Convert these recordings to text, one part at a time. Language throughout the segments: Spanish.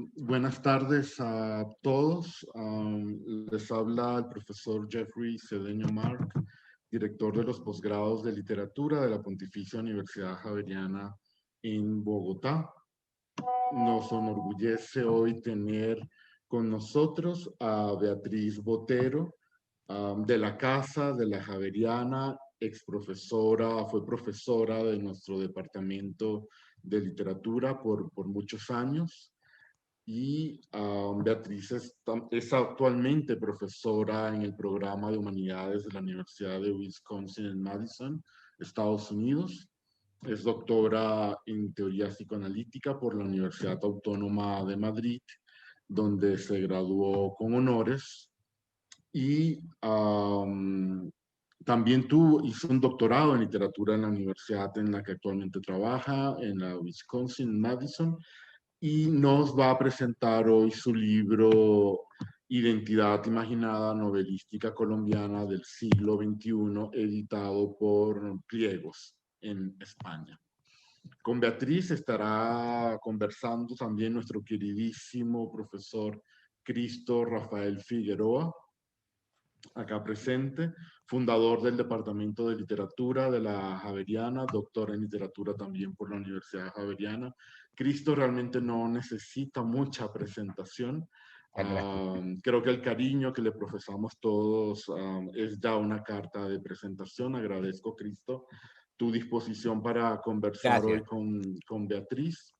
Buenas tardes a todos. Les habla el profesor Jeffrey Cedeño Marc, director de los posgrados de literatura de la Pontificia Universidad Javeriana en Bogotá. Nos enorgullece hoy tener con nosotros a Beatriz Botero, de la Casa de la Javeriana, ex profesora, fue profesora de nuestro departamento de literatura por muchos años. Y Beatriz es actualmente profesora en el programa de humanidades de la Universidad de Wisconsin en Madison, Estados Unidos. Es doctora en teoría psicoanalítica por la Universidad Autónoma de Madrid, donde se graduó con honores. Y también hizo un doctorado en literatura en la universidad en la que actualmente trabaja, en la Wisconsin Madison, y nos va a presentar hoy su libro Identidad Imaginada, novelística colombiana del siglo XXI, editado por Pliegos en España. Con Beatriz estará conversando también nuestro queridísimo profesor Cristo Rafael Figueroa, acá presente, fundador del Departamento de Literatura de la Javeriana, doctor en literatura también por la Universidad Javeriana. Cristo realmente no necesita mucha presentación. Creo que el cariño que le profesamos todos es ya una carta de presentación. Agradezco, Cristo, tu disposición para conversar hoy Gracias. con Beatriz.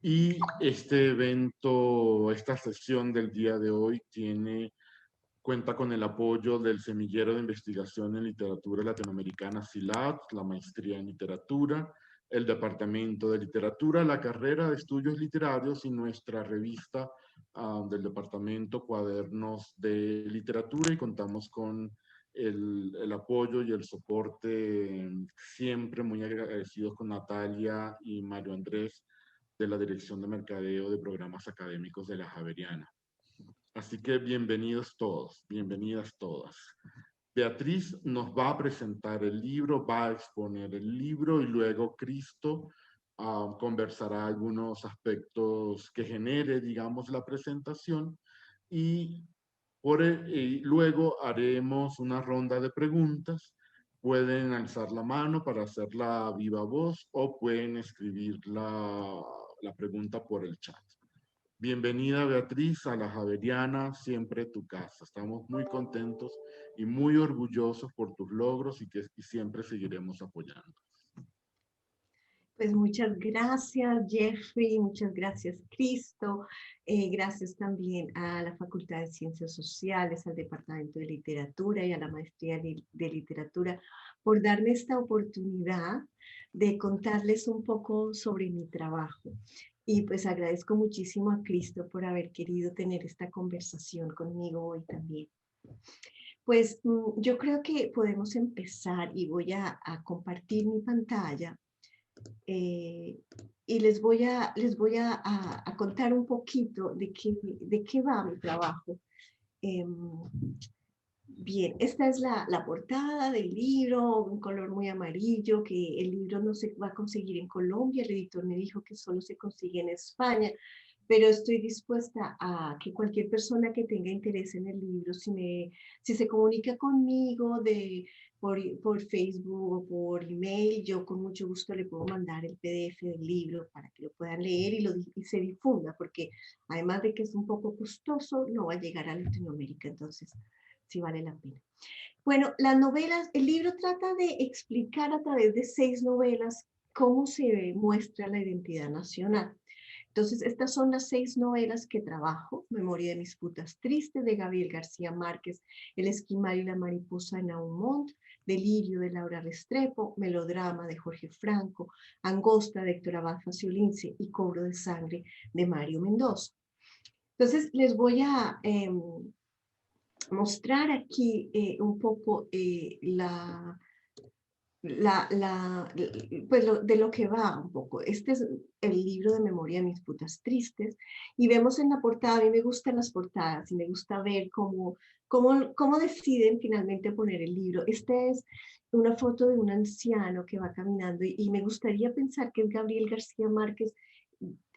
Y este evento, esta sesión del día de hoy cuenta con el apoyo del Semillero de Investigación en Literatura Latinoamericana SILAT, la Maestría en Literatura, el Departamento de Literatura, la Carrera de Estudios Literarios y nuestra revista del Departamento Cuadernos de Literatura, y contamos con el apoyo y el soporte siempre muy agradecidos con Natalia y Mario Andrés de la Dirección de Mercadeo de Programas Académicos de la Javeriana. Así que bienvenidos todos, bienvenidas todas. Beatriz nos va a presentar el libro, va a exponer el libro y luego Cristo conversará algunos aspectos que genere, digamos, la presentación y luego haremos una ronda de preguntas. Pueden alzar la mano para hacerla a viva voz o pueden escribir la pregunta por el chat. Bienvenida, Beatriz, a la Javeriana, siempre tu casa. Estamos muy contentos y muy orgullosos por tus logros y siempre seguiremos apoyando. Pues muchas gracias, Jeffrey, muchas gracias, Cristo. Gracias también a la Facultad de Ciencias Sociales, al Departamento de Literatura y a la Maestría de Literatura por darme esta oportunidad de contarles un poco sobre mi trabajo. Y pues agradezco muchísimo a Cristo por haber querido tener esta conversación conmigo hoy también. Pues yo creo que podemos empezar y voy a compartir mi pantalla. Y les voy a contar un poquito de qué va mi trabajo. Bien, esta es la portada del libro, un color muy amarillo, que el libro no se va a conseguir en Colombia, el editor me dijo que solo se consigue en España, pero estoy dispuesta a que cualquier persona que tenga interés en el libro, si se comunica conmigo por Facebook o por email, yo con mucho gusto le puedo mandar el PDF del libro para que lo puedan leer y se difunda, porque además de que es un poco costoso, no va a llegar a Latinoamérica, entonces sí vale la pena. Bueno, las novelas, el libro trata de explicar a través de 6 novelas cómo se muestra la identidad nacional. Entonces, estas son las 6 novelas que trabajo: Memoria de mis putas tristes, de Gabriel García Márquez; El esquimal y la mariposa, de Naum Montt; Delirio, de Laura Restrepo; Melodrama, de Jorge Franco; Angosta, de Héctor Abad Faciolince; y Cobro de sangre, de Mario Mendoza. Entonces, les voy a mostrar aquí un poco pues de lo que va un poco. Este es el libro de Memoria de mis putas tristes, y vemos en la portada, a mí me gustan las portadas y me gusta ver cómo deciden finalmente poner el libro. Esta es una foto de un anciano que va caminando y me gustaría pensar que es Gabriel García Márquez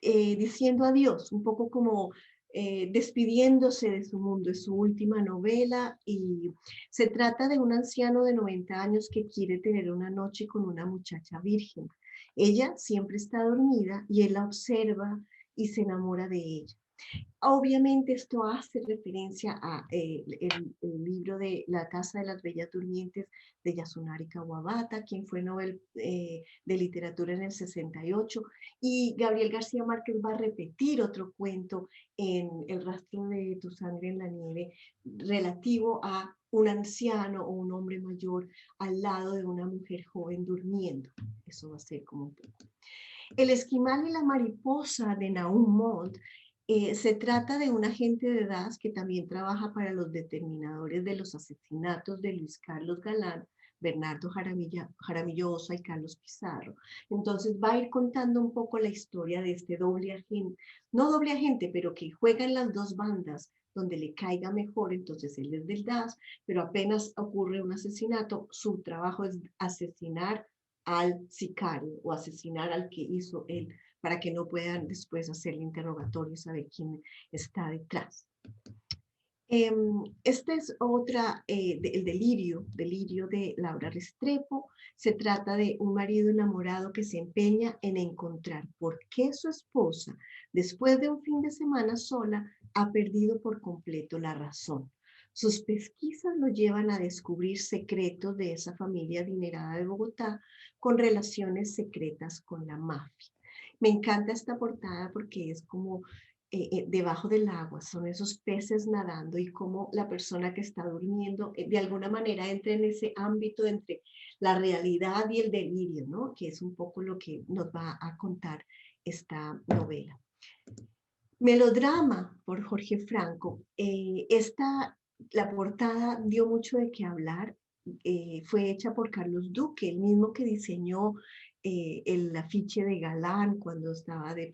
diciendo adiós, un poco como despidiéndose de su mundo. Es su última novela y se trata de un anciano de 90 años que quiere tener una noche con una muchacha virgen. Ella siempre está dormida y él la observa y se enamora de ella. Obviamente esto hace referencia a el libro de La Casa de las Bellas Durmientes de Yasunari Kawabata, quien fue Nobel de Literatura en el 68, y Gabriel García Márquez va a repetir otro cuento en El rastro de tu sangre en la nieve, relativo a un anciano o un hombre mayor al lado de una mujer joven durmiendo. Eso va a ser como un poco. El esquimal y la mariposa de Naum Montt se trata de un agente de DAS que también trabaja para los determinadores de los asesinatos de Luis Carlos Galán, Bernardo Jaramillo Osa y Carlos Pizarro. Entonces va a ir contando un poco la historia de este doble agente, no doble agente, pero que juega en las dos bandas donde le caiga mejor, entonces él es del DAS, pero apenas ocurre un asesinato, su trabajo es asesinar al sicario o asesinar al que hizo él para que no puedan después hacerle interrogatorio y saber quién está detrás. Esta es otra, el delirio de Laura Restrepo. Se trata de un marido enamorado que se empeña en encontrar por qué su esposa, después de un fin de semana sola, ha perdido por completo la razón. Sus pesquisas lo llevan a descubrir secretos de esa familia adinerada de Bogotá con relaciones secretas con la mafia. Me encanta esta portada porque es como debajo del agua, son esos peces nadando y cómo la persona que está durmiendo de alguna manera entra en ese ámbito entre la realidad y el delirio, ¿no? Que es un poco lo que nos va a contar esta novela. Melodrama por Jorge Franco. La portada dio mucho de qué hablar. Fue hecha por Carlos Duque, el mismo que diseñó el afiche de Galán cuando estaba de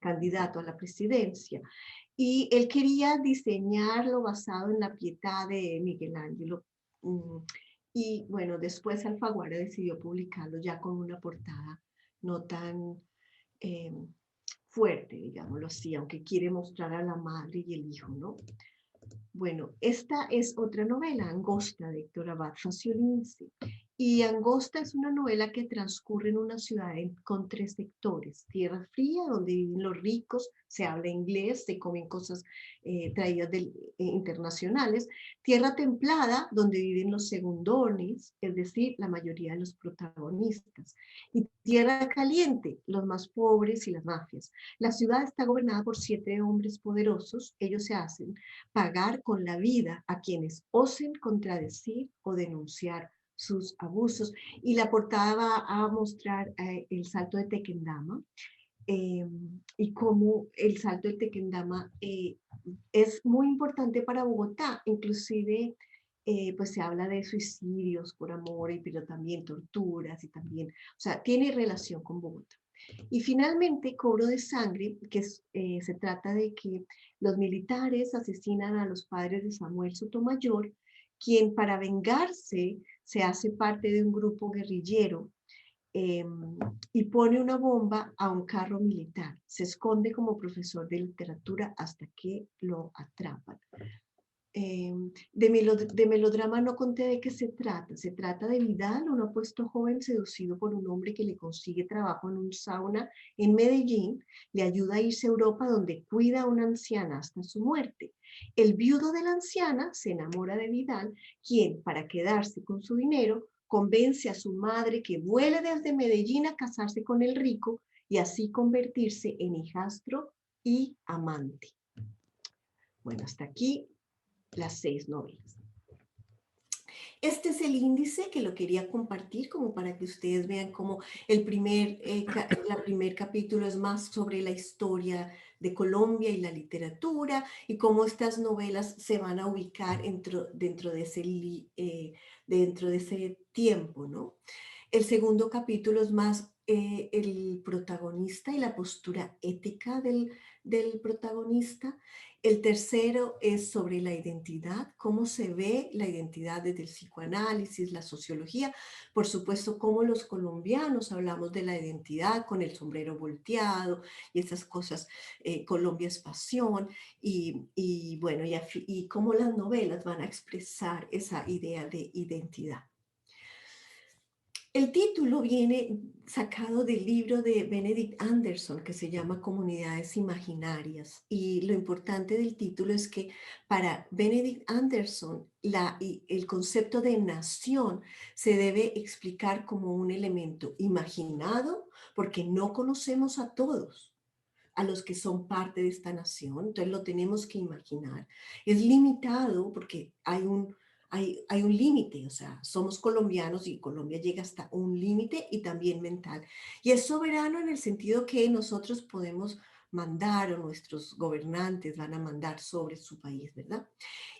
candidato a la presidencia. Y él quería diseñarlo basado en la Pietà de Miguel Ángelo. Y bueno, después Alfaguara decidió publicarlo ya con una portada no tan eh, fuerte, digámoslo así, aunque quiere mostrar a la madre y el hijo, ¿no? Bueno, esta es otra novela, Angosta, de Héctor Abad Faciolince. Y Angosta es una novela que transcurre en una ciudad con tres sectores. Tierra fría, donde viven los ricos, se habla inglés, se comen cosas traídas internacionales. Tierra templada, donde viven los segundones, es decir, la mayoría de los protagonistas. Y tierra caliente, los más pobres y las mafias. La ciudad está gobernada por 7 hombres poderosos. Ellos se hacen pagar con la vida a quienes osen contradecir o denunciar sus abusos. Y la portada va a mostrar el salto de Tequendama y cómo el salto de Tequendama es muy importante para Bogotá, inclusive pues se habla de suicidios por amor, pero también torturas y también, o sea, tiene relación con Bogotá. Y finalmente, Cobro de Sangre, que se trata de que los militares asesinan a los padres de Samuel Sotomayor, quien para vengarse se hace parte de un grupo guerrillero eh, y pone una bomba a un carro militar. Se esconde como profesor de literatura hasta que lo atrapan. De melodrama no conté de qué se trata. Se trata de Vidal, un apuesto joven seducido por un hombre que le consigue trabajo en un sauna en Medellín, le ayuda a irse a Europa donde cuida a una anciana hasta su muerte. El viudo de la anciana se enamora de Vidal, quien, para quedarse con su dinero, convence a su madre que vuele desde Medellín a casarse con el rico y así convertirse en hijastro y amante. Bueno, hasta aquí las 6 novelas. Este es el índice que lo quería compartir como para que ustedes vean cómo el primer capítulo es más sobre la historia de Colombia y la literatura y cómo estas novelas se van a ubicar dentro de ese tiempo, ¿no? El segundo capítulo es más el protagonista y la postura ética del protagonista. El tercero es sobre la identidad, cómo se ve la identidad desde el psicoanálisis, la sociología. Por supuesto, cómo los colombianos hablamos de la identidad con el sombrero volteado y esas cosas. Colombia es pasión y bueno, y cómo las novelas van a expresar esa idea de identidad. El título viene sacado del libro de Benedict Anderson que se llama Comunidades Imaginarias, y lo importante del título es que para Benedict Anderson el concepto de nación se debe explicar como un elemento imaginado porque no conocemos a todos, a los que son parte de esta nación, entonces lo tenemos que imaginar. Es limitado porque hay un límite, o sea, somos colombianos y Colombia llega hasta un límite y también mental. Y es soberano en el sentido que nosotros podemos mandar o nuestros gobernantes van a mandar sobre su país, ¿verdad?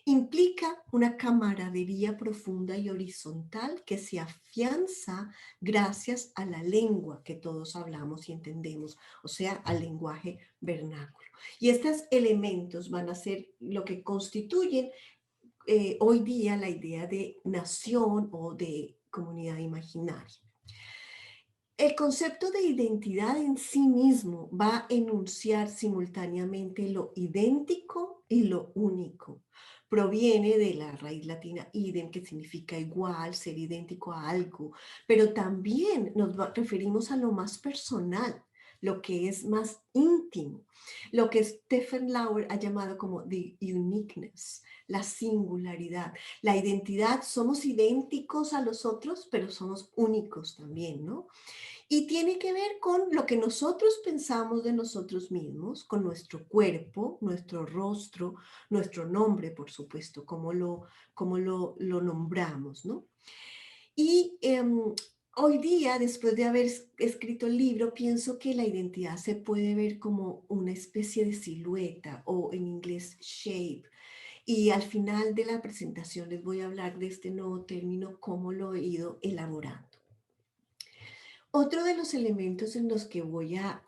Implica una camaradería profunda y horizontal que se afianza gracias a la lengua que todos hablamos y entendemos, o sea, al lenguaje vernáculo. Y estos elementos van a ser lo que constituyen hoy día la idea de nación o de comunidad imaginaria. El concepto de identidad en sí mismo va a enunciar simultáneamente lo idéntico y lo único. Proviene de la raíz latina idem, que significa igual, ser idéntico a algo, pero también referimos a lo más personal, lo que es más íntimo, lo que Stephen Lauer ha llamado como the uniqueness, la singularidad. La identidad, somos idénticos a los otros, pero somos únicos también, ¿no? Y tiene que ver con lo que nosotros pensamos de nosotros mismos, con nuestro cuerpo, nuestro rostro, nuestro nombre, por supuesto, cómo lo nombramos, ¿no? Y hoy día, después de haber escrito el libro, pienso que la identidad se puede ver como una especie de silueta o en inglés shape. Y al final de la presentación les voy a hablar de este nuevo término, cómo lo he ido elaborando. Otro de los elementos en los que voy a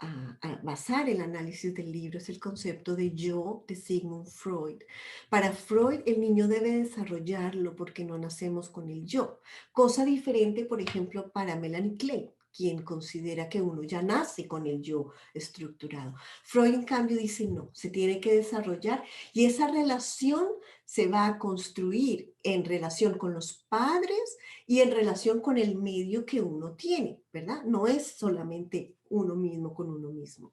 basar el análisis del libro es el concepto de yo de Sigmund Freud. Para Freud, el niño debe desarrollarlo porque no nacemos con el yo. Cosa diferente, por ejemplo, para Melanie Klein, quien considera que uno ya nace con el yo estructurado. Freud, en cambio, dice no, se tiene que desarrollar y esa relación se va a construir en relación con los padres y en relación con el medio que uno tiene, ¿verdad? No es solamente uno mismo con uno mismo.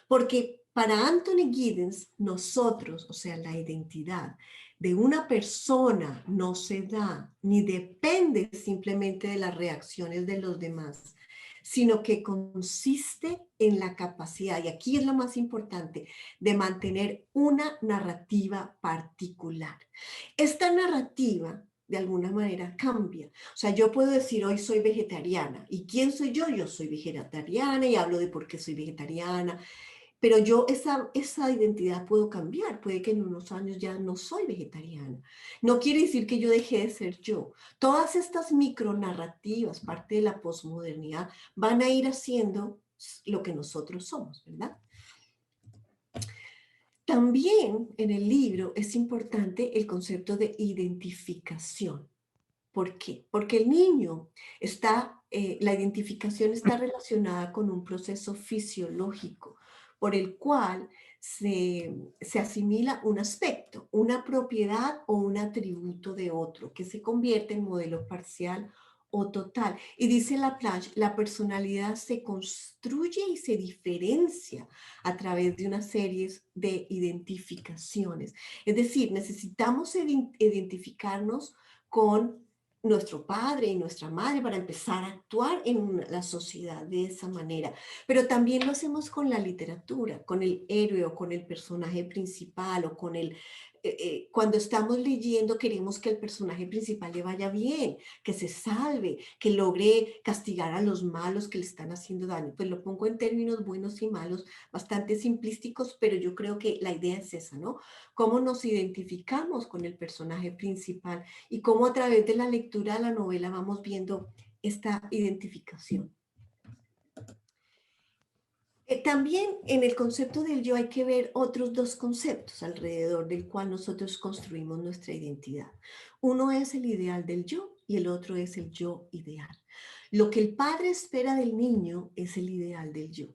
Porque para Anthony Giddens, nosotros, o sea, la identidad de una persona no se da ni depende simplemente de las reacciones de los demás, sino que consiste en la capacidad, y aquí es lo más importante, de mantener una narrativa particular. Esta narrativa de alguna manera cambia. O sea, yo puedo decir hoy soy vegetariana. ¿Y quién soy yo? Yo soy vegetariana y hablo de por qué soy vegetariana. Pero yo esa identidad puedo cambiar. Puede que en unos años ya no soy vegetariana. No quiere decir que yo deje de ser yo. Todas estas micronarrativas, parte de la posmodernidad, van a ir haciendo lo que nosotros somos, ¿verdad? También en el libro es importante el concepto de identificación. ¿Por qué? Porque el niño la identificación está relacionada con un proceso fisiológico por el cual se asimila un aspecto, una propiedad o un atributo de otro que se convierte en modelo parcial o total. Y dice Laplanche, la personalidad se construye y se diferencia a través de una serie de identificaciones. Es decir, necesitamos identificarnos con nuestro padre y nuestra madre para empezar a actuar en la sociedad de esa manera. Pero también lo hacemos con la literatura, con el héroe o con el personaje principal o con cuando estamos leyendo queremos que el personaje principal le vaya bien, que se salve, que logre castigar a los malos que le están haciendo daño. Pues lo pongo en términos buenos y malos, bastante simplísticos, pero yo creo que la idea es esa, ¿no? Cómo nos identificamos con el personaje principal y cómo a través de la lectura de la novela vamos viendo esta identificación. También en el concepto del yo hay que ver otros dos conceptos alrededor del cual nosotros construimos nuestra identidad. Uno es el ideal del yo y el otro es el yo ideal. Lo que el padre espera del niño es el ideal del yo,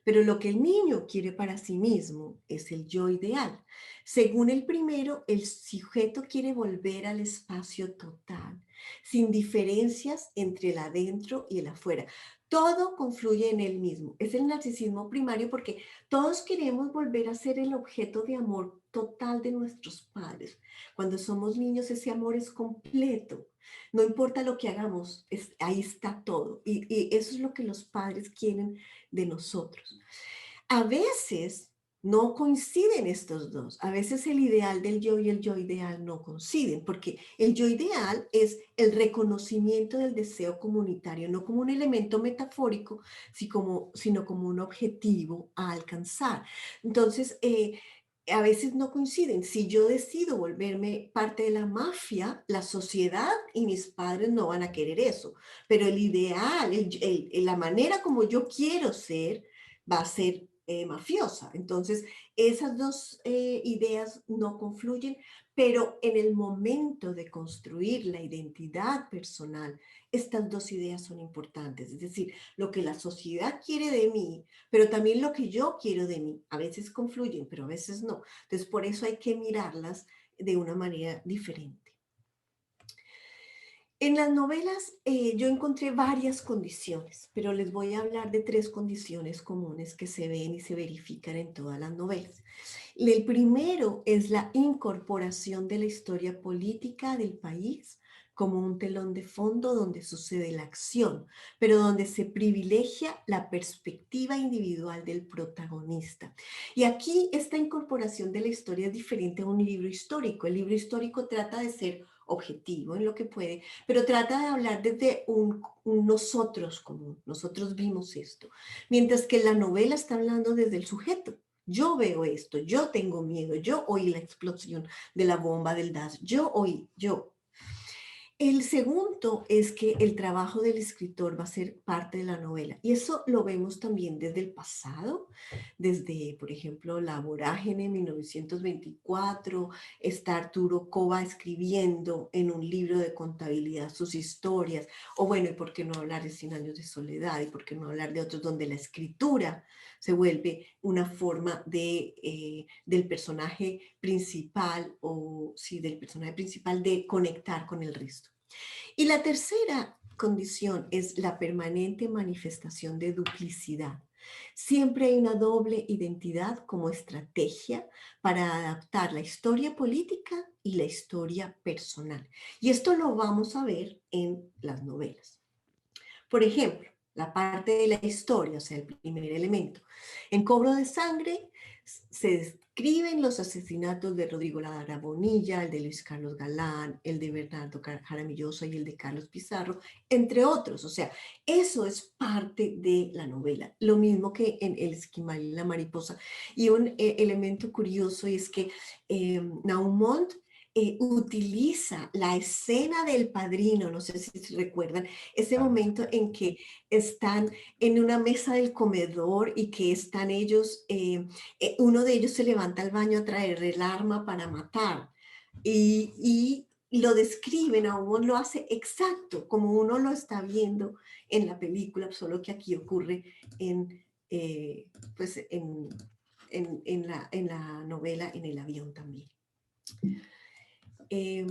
pero lo que el niño quiere para sí mismo es el yo ideal. Según el primero, el sujeto quiere volver al espacio total, sin diferencias entre el adentro y el afuera. Todo confluye en él mismo. Es el narcisismo primario porque todos queremos volver a ser el objeto de amor total de nuestros padres. Cuando somos niños, ese amor es completo. No importa lo que hagamos, ahí está todo. Y eso es lo que los padres quieren de nosotros. A veces no coinciden estos dos. A veces el ideal del yo y el yo ideal no coinciden, porque el yo ideal es el reconocimiento del deseo comunitario, no como un elemento metafórico, sino como un objetivo a alcanzar. Entonces, a veces no coinciden. Si yo decido volverme parte de la mafia, la sociedad y mis padres no van a querer eso. Pero el ideal, la manera como yo quiero ser, va a ser mafiosa. Entonces, esas dos ideas no confluyen, pero en el momento de construir la identidad personal, estas dos ideas son importantes. Es decir, lo que la sociedad quiere de mí, pero también lo que yo quiero de mí. A veces confluyen, pero a veces no. Entonces, por eso hay que mirarlas de una manera diferente. En las novelas yo encontré varias condiciones, pero les voy a hablar de tres condiciones comunes que se ven y se verifican en todas las novelas. El primero es la incorporación de la historia política del país como un telón de fondo donde sucede la acción, pero donde se privilegia la perspectiva individual del protagonista. Y aquí esta incorporación de la historia es diferente a un libro histórico. El libro histórico trata de ser objetivo en lo que puede, pero trata de hablar desde un nosotros común. Nosotros vimos esto. Mientras que la novela está hablando desde el sujeto. Yo veo esto, yo tengo miedo, yo oí la explosión de la bomba del DAS, yo oí, yo. El segundo es que el trabajo del escritor va a ser parte de la novela. Y eso lo vemos también desde el pasado, desde, por ejemplo, La Vorágine en 1924, está Arturo Cova escribiendo en un libro de contabilidad sus historias, o bueno, ¿y por qué no hablar de Cien años de soledad? ¿Y por qué no hablar de otros donde la escritura se vuelve una forma del personaje principal o sí, del personaje principal de conectar con el resto? Y la tercera condición es la permanente manifestación de duplicidad. Siempre hay una doble identidad como estrategia para adaptar la historia política y la historia personal. Y esto lo vamos a ver en las novelas. Por ejemplo, la parte de la historia, o sea, el primer elemento. En Cobro de Sangre se describen los asesinatos de Rodrigo Lara Bonilla, el de Luis Carlos Galán, el de Bernardo Jaramilloso y el de Carlos Pizarro, entre otros. O sea, eso es parte de la novela. Lo mismo que en El Esquimal y la Mariposa. Y un elemento curioso es que Naumont utiliza la escena del padrino, no sé si se recuerdan, ese momento en que están en una mesa del comedor y que están ellos, uno de ellos se levanta al baño a traer el arma para matar y lo describen, aún lo hace exacto como uno lo está viendo en la película, solo que aquí ocurre en, pues en la novela, en el avión también. Eh,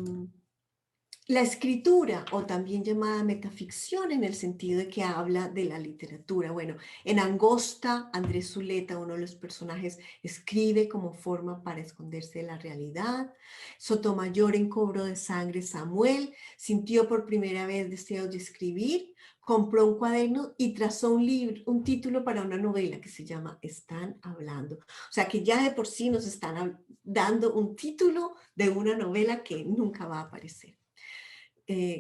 la escritura, o también llamada metaficción, en el sentido de que habla de la literatura. Bueno, en Angosta, Andrés Zuleta, uno de los personajes, escribe como forma para esconderse de la realidad. Sotomayor, en Cobro de Sangre, Samuel sintió por primera vez deseos de escribir, compró un cuaderno y trazó un título para una novela que se llama Están hablando. O sea que ya de por sí nos están dando un título de una novela que nunca va a aparecer.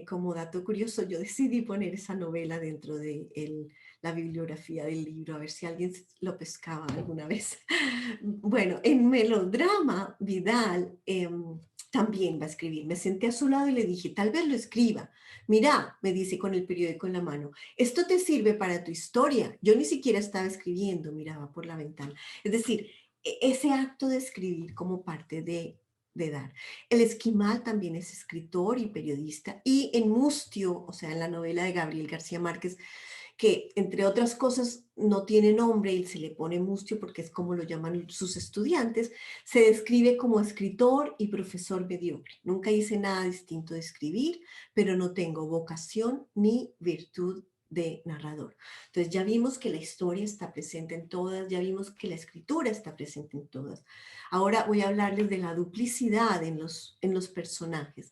Como dato curioso, yo decidí poner esa novela dentro de la bibliografía del libro, a ver si alguien lo pescaba alguna vez. Bueno, en Melodrama, Vidal también va a escribir. Me senté a su lado y le dije, tal vez lo escriba. Mira, me dice con el periódico en la mano, esto te sirve para tu historia. Yo ni siquiera estaba escribiendo, miraba por la ventana. Es decir, ese acto de escribir como parte de dar. El Esquimal también es escritor y periodista. Y en Mustio, o sea, en la novela de Gabriel García Márquez, que entre otras cosas no tiene nombre y se le pone Mustio porque es como lo llaman sus estudiantes, se describe como escritor y profesor mediocre. Nunca hice nada distinto de escribir, pero no tengo vocación ni virtud de narrador. Entonces ya vimos que la historia está presente en todas, ya vimos que la escritura está presente en todas. Ahora voy a hablarles de la duplicidad en los personajes.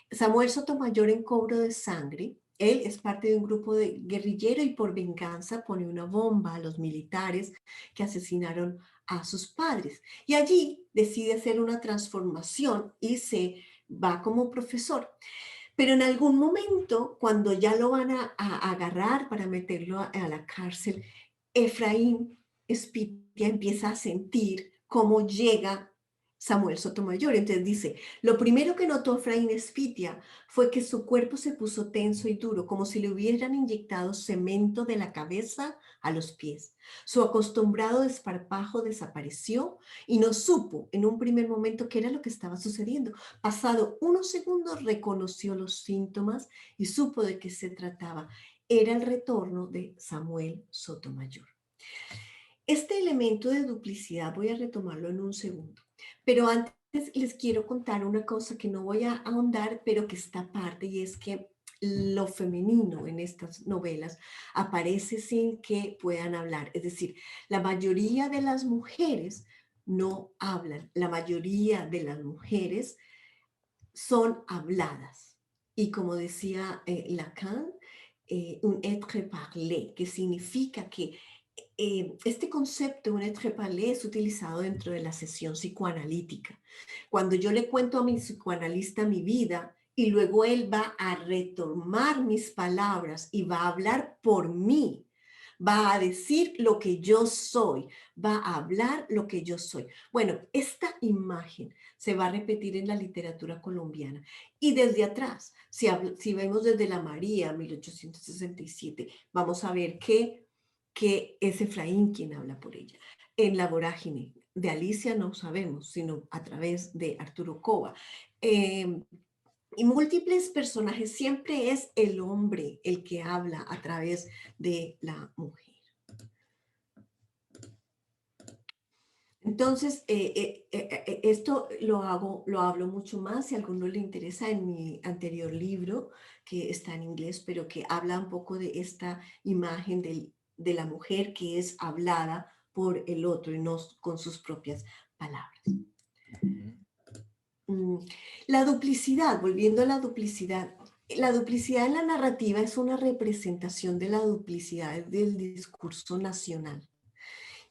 Samuel Sotomayor en Cobro de Sangre, él es parte de un grupo de guerrillero y por venganza pone una bomba a los militares que asesinaron a sus padres. Y allí decide hacer una transformación y se va como profesor. Pero en algún momento, cuando ya lo van a agarrar para meterlo a la cárcel, Efraín Espitia empieza a sentir cómo llega Samuel Sotomayor. Entonces dice, lo primero que notó Efraín Espitia fue que su cuerpo se puso tenso y duro, como si le hubieran inyectado cemento de la cabeza a los pies. Su acostumbrado desparpajo desapareció y no supo en un primer momento qué era lo que estaba sucediendo. Pasado unos segundos reconoció los síntomas y supo de qué se trataba. Era el retorno de Samuel Sotomayor. Este elemento de duplicidad voy a retomarlo en un segundo, pero antes les quiero contar una cosa que no voy a ahondar, pero que está aparte, y es que lo femenino en estas novelas aparece sin que puedan hablar. Es decir, la mayoría de las mujeres no hablan, la mayoría de las mujeres son habladas. Y como decía Lacan, un être parlé, que significa que este concepto, un être parlé, es utilizado dentro de la sesión psicoanalítica. Cuando yo le cuento a mi psicoanalista mi vida y luego él va a retomar mis palabras y va a hablar por mí, va a decir lo que yo soy, va a hablar lo que yo soy. Bueno, esta imagen se va a repetir en la literatura colombiana. Y desde atrás, si vemos desde la María, 1867, vamos a ver que es Efraín quien habla por ella. En La Vorágine de Alicia no sabemos, sino a través de Arturo Cova. Y múltiples personajes, siempre es el hombre el que habla a través de la mujer. Entonces, esto lo hablo mucho más, si a alguno le interesa, en mi anterior libro, que está en inglés, pero que habla un poco de esta imagen de la mujer que es hablada por el otro y no con sus propias palabras. La duplicidad, volviendo a la duplicidad en la narrativa es una representación de la duplicidad del discurso nacional.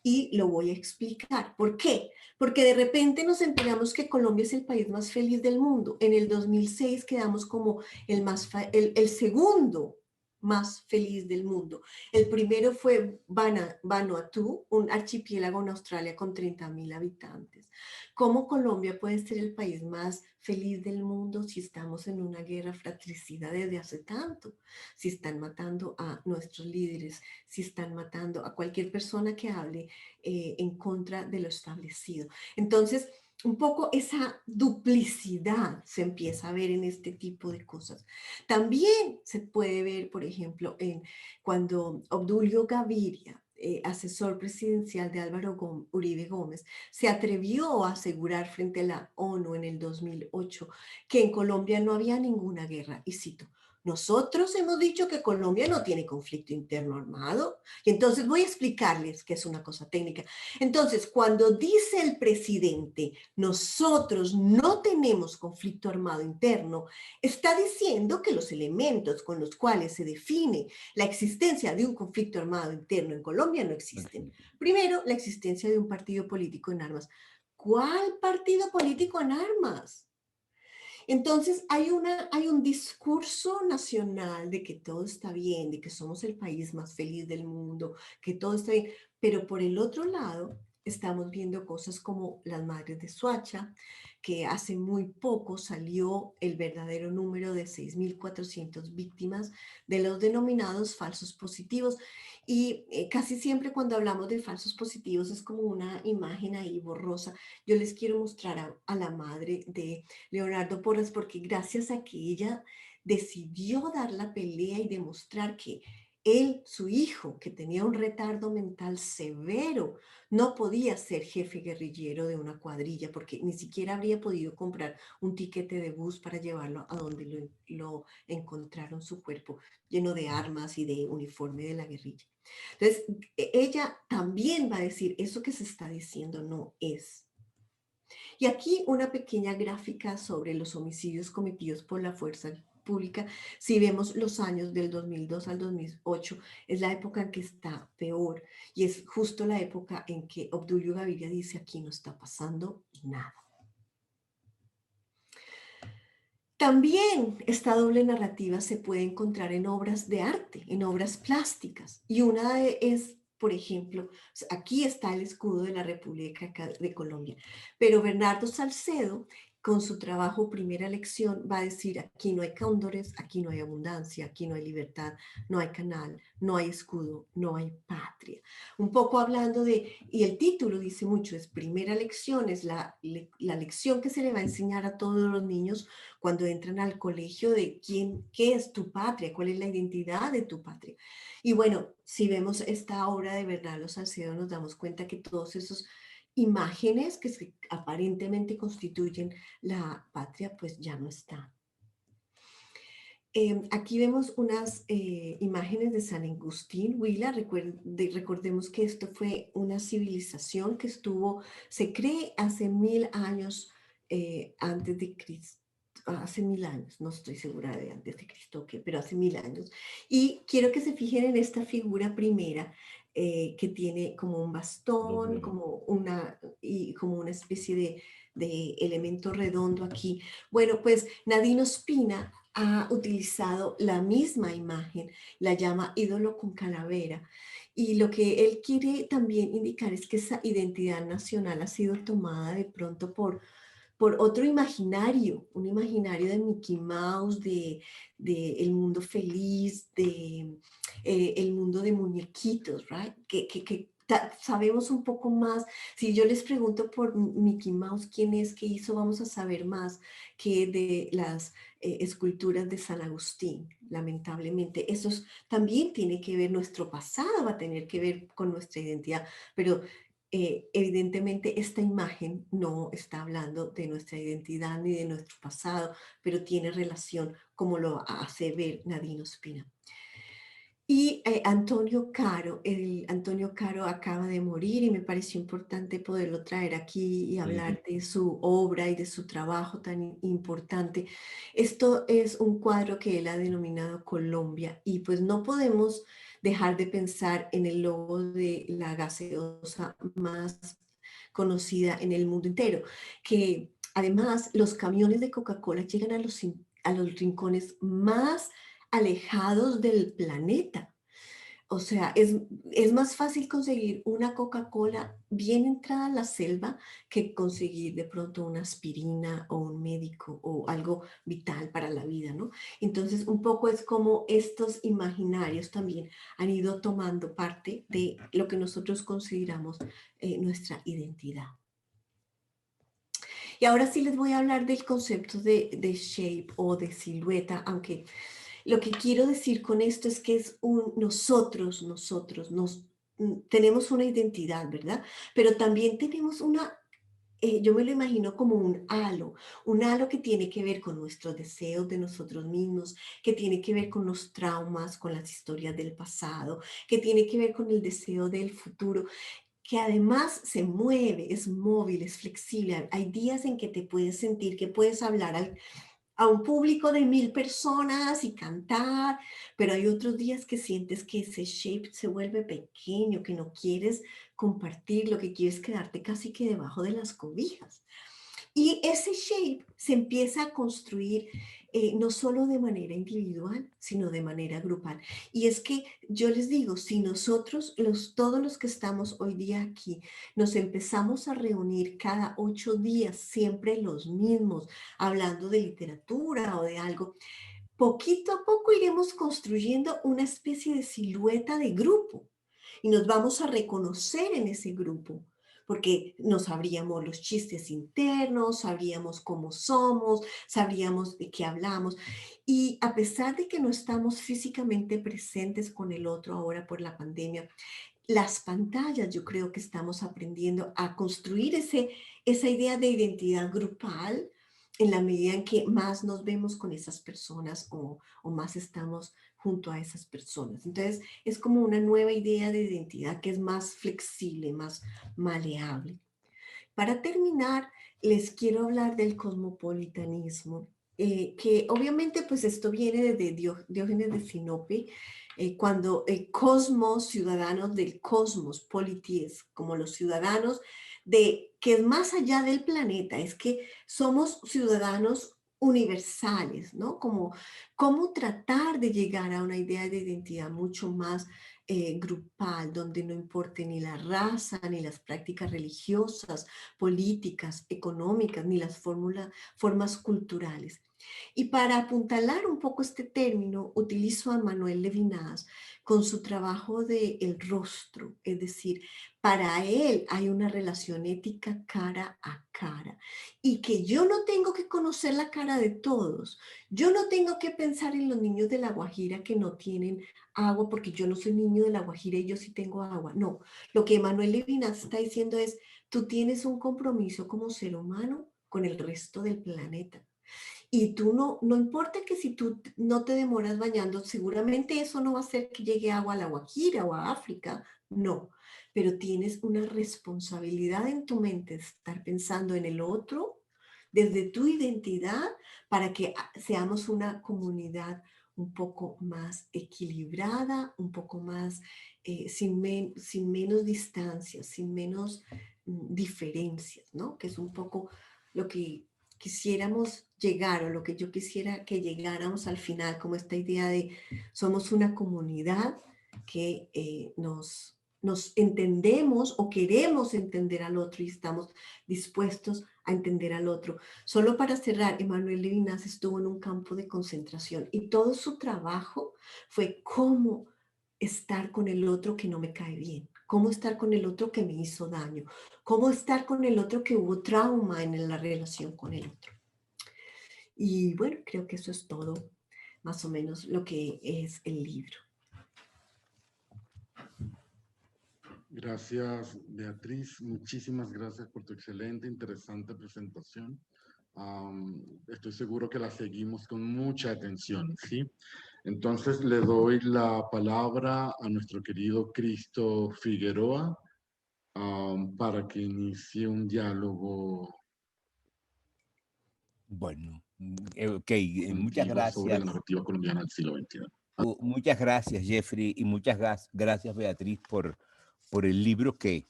Y lo voy a explicar. ¿Por qué? Porque de repente nos enteramos que Colombia es el país más feliz del mundo. En el 2006 quedamos como el segundo más feliz del mundo. El primero fue Vanuatu, un archipiélago en Australia con 30.000 habitantes. ¿Cómo Colombia puede ser el país más feliz del mundo si estamos en una guerra fratricida desde hace tanto? Si están matando a nuestros líderes, si están matando a cualquier persona que hable en contra de lo establecido. Entonces, un poco esa duplicidad se empieza a ver en este tipo de cosas. También se puede ver, por ejemplo, cuando Obdulio Gaviria, asesor presidencial de Álvaro Uribe Gómez, se atrevió a asegurar frente a la ONU en el 2008 que en Colombia no había ninguna guerra. Y cito, nosotros hemos dicho que Colombia no tiene conflicto interno armado. Y entonces voy a explicarles que es una cosa técnica. Entonces, cuando dice el presidente, nosotros no tenemos conflicto armado interno, está diciendo que los elementos con los cuales se define la existencia de un conflicto armado interno en Colombia no existen. Primero, la existencia de un partido político en armas. ¿Cuál partido político en armas? Entonces hay un discurso nacional de que todo está bien, de que somos el país más feliz del mundo, que todo está bien, pero por el otro lado estamos viendo cosas como las madres de Soacha, que hace muy poco salió el verdadero número de 6.400 víctimas de los denominados falsos positivos. Y casi siempre cuando hablamos de falsos positivos es como una imagen ahí borrosa. Yo les quiero mostrar a la madre de Leonardo Porras, porque gracias a que ella decidió dar la pelea y demostrar que él, su hijo, que tenía un retardo mental severo, no podía ser jefe guerrillero de una cuadrilla porque ni siquiera habría podido comprar un tiquete de bus para llevarlo a donde lo encontraron su cuerpo lleno de armas y de uniforme de la guerrilla. Entonces, ella también va a decir, eso que se está diciendo no es. Y aquí una pequeña gráfica sobre los homicidios cometidos por la fuerza pública. Si vemos los años del 2002 al 2008, es la época en que está peor y es justo la época en que Obdulio Gaviria dice aquí no está pasando nada. También esta doble narrativa se puede encontrar en obras de arte, en obras plásticas. Y una es, por ejemplo, aquí está el escudo de la República de Colombia, pero Bernardo Salcedo, con su trabajo Primera Lección, va a decir, aquí no hay cóndores, aquí no hay abundancia, aquí no hay libertad, no hay canal, no hay escudo, no hay patria. Un poco hablando de, y el título dice mucho, es Primera Lección, es la lección que se le va a enseñar a todos los niños cuando entran al colegio de qué es tu patria, cuál es la identidad de tu patria. Y bueno, si vemos esta obra de Bernardo Salcedo, nos damos cuenta que todos esos imágenes que aparentemente constituyen la patria, pues ya no están. Aquí vemos unas imágenes de San Agustín, Huila. Recordemos que esto fue una civilización que se cree hace 1000 años antes de Cristo. Hace 1000 años, no estoy segura de antes de Cristo o qué, pero hace 1000 años. Y quiero que se fijen en esta figura primera que tiene como un bastón, como una especie de elemento redondo aquí. Bueno, pues Nadine Ospina ha utilizado la misma imagen, la llama ídolo con calavera. Y lo que él quiere también indicar es que esa identidad nacional ha sido tomada de pronto por otro imaginario, un imaginario de Mickey Mouse, de el mundo feliz, de el mundo de muñequitos, right? Sabemos un poco más. Si yo les pregunto por Mickey Mouse, quién es, qué hizo, vamos a saber más que de las esculturas de San Agustín, lamentablemente. También tiene que ver, nuestro pasado va a tener que ver con nuestra identidad, pero evidentemente esta imagen no está hablando de nuestra identidad ni de nuestro pasado, pero tiene relación como lo hace ver Nadine Ospina. Y Antonio Caro acaba de morir y me pareció importante poderlo traer aquí y hablar de su obra y de su trabajo tan importante. Esto es un cuadro que él ha denominado Colombia y pues no podemos dejar de pensar en el logo de la gaseosa más conocida en el mundo entero, que además los camiones de Coca-Cola llegan a los rincones más alejados del planeta. O sea, es más fácil conseguir una Coca-Cola bien entrada en la selva que conseguir de pronto una aspirina o un médico o algo vital para la vida, ¿no? Entonces, un poco es como estos imaginarios también han ido tomando parte de lo que nosotros consideramos nuestra identidad. Y ahora sí les voy a hablar del concepto de shape o de silueta, aunque lo que quiero decir con esto es que es nosotros tenemos una identidad, ¿verdad? Pero también tenemos yo me lo imagino como un halo que tiene que ver con nuestros deseos de nosotros mismos, que tiene que ver con los traumas, con las historias del pasado, que tiene que ver con el deseo del futuro, que además se mueve, es móvil, es flexible. Hay días en que te puedes sentir que puedes hablar a un público de 1000 personas y cantar, pero hay otros días que sientes que ese shape se vuelve pequeño, que no quieres compartir, lo que quieres quedarte casi que debajo de las cobijas. Y ese shape se empieza a construir no solo de manera individual, sino de manera grupal. Y es que yo les digo, si nosotros, todos los que estamos hoy día aquí, nos empezamos a reunir cada 8 días, siempre los mismos, hablando de literatura o de algo, poquito a poco iremos construyendo una especie de silueta de grupo y nos vamos a reconocer en ese grupo, porque nos sabríamos los chistes internos, sabríamos cómo somos, sabríamos de qué hablamos. Y a pesar de que no estamos físicamente presentes con el otro ahora por la pandemia, las pantallas, yo creo que estamos aprendiendo a construir esa idea de identidad grupal en la medida en que más nos vemos con esas personas o más estamos junto a esas personas. Entonces, es como una nueva idea de identidad que es más flexible, más maleable. Para terminar, les quiero hablar del cosmopolitanismo, que obviamente pues esto viene desde Diógenes de Sinope, cuando el cosmos, ciudadanos del cosmos, polities, como los ciudadanos que es más allá del planeta, es que somos ciudadanos universales, ¿no? Como cómo tratar de llegar a una idea de identidad mucho más grupal, donde no importe ni la raza, ni las prácticas religiosas, políticas, económicas, ni las formas culturales. Y para apuntalar un poco este término, utilizo a Manuel Levinas con su trabajo de el rostro, es decir, para él hay una relación ética cara a cara y que yo no tengo que conocer la cara de todos, yo no tengo que pensar en los niños de La Guajira que no tienen agua porque yo no soy niño de La Guajira y yo sí tengo agua, no, lo que Manuel Levinas está diciendo es, tú tienes un compromiso como ser humano con el resto del planeta. Y tú no importa que si tú no te demoras bañando, seguramente eso no va a hacer que llegue agua a La Guajira o a África, no. Pero tienes una responsabilidad en tu mente de estar pensando en el otro desde tu identidad para que seamos una comunidad un poco más equilibrada, un poco más sin menos distancias, sin menos diferencias, ¿no? Que es un poco lo que quisiéramos llegar o lo que yo quisiera que llegáramos al final, como esta idea de somos una comunidad que nos entendemos o queremos entender al otro y estamos dispuestos a entender al otro. Solo para cerrar, Emmanuel Levinas estuvo en un campo de concentración y todo su trabajo fue cómo estar con el otro que no me cae bien, cómo estar con el otro que me hizo daño, cómo estar con el otro que hubo trauma en la relación con el otro. Y bueno, creo que eso es todo, más o menos lo que es el libro. Gracias, Beatriz. Muchísimas gracias por tu excelente, interesante presentación. Estoy seguro que la seguimos con mucha atención, ¿sí? Entonces le doy la palabra a nuestro querido Cristo Figueroa, para que inicie un diálogo Bueno, ok, muchas contigo sobre la gracias. narrativa colombiana del siglo XXI. Muchas gracias, Jeffrey, y muchas gracias, Beatriz, por el libro que,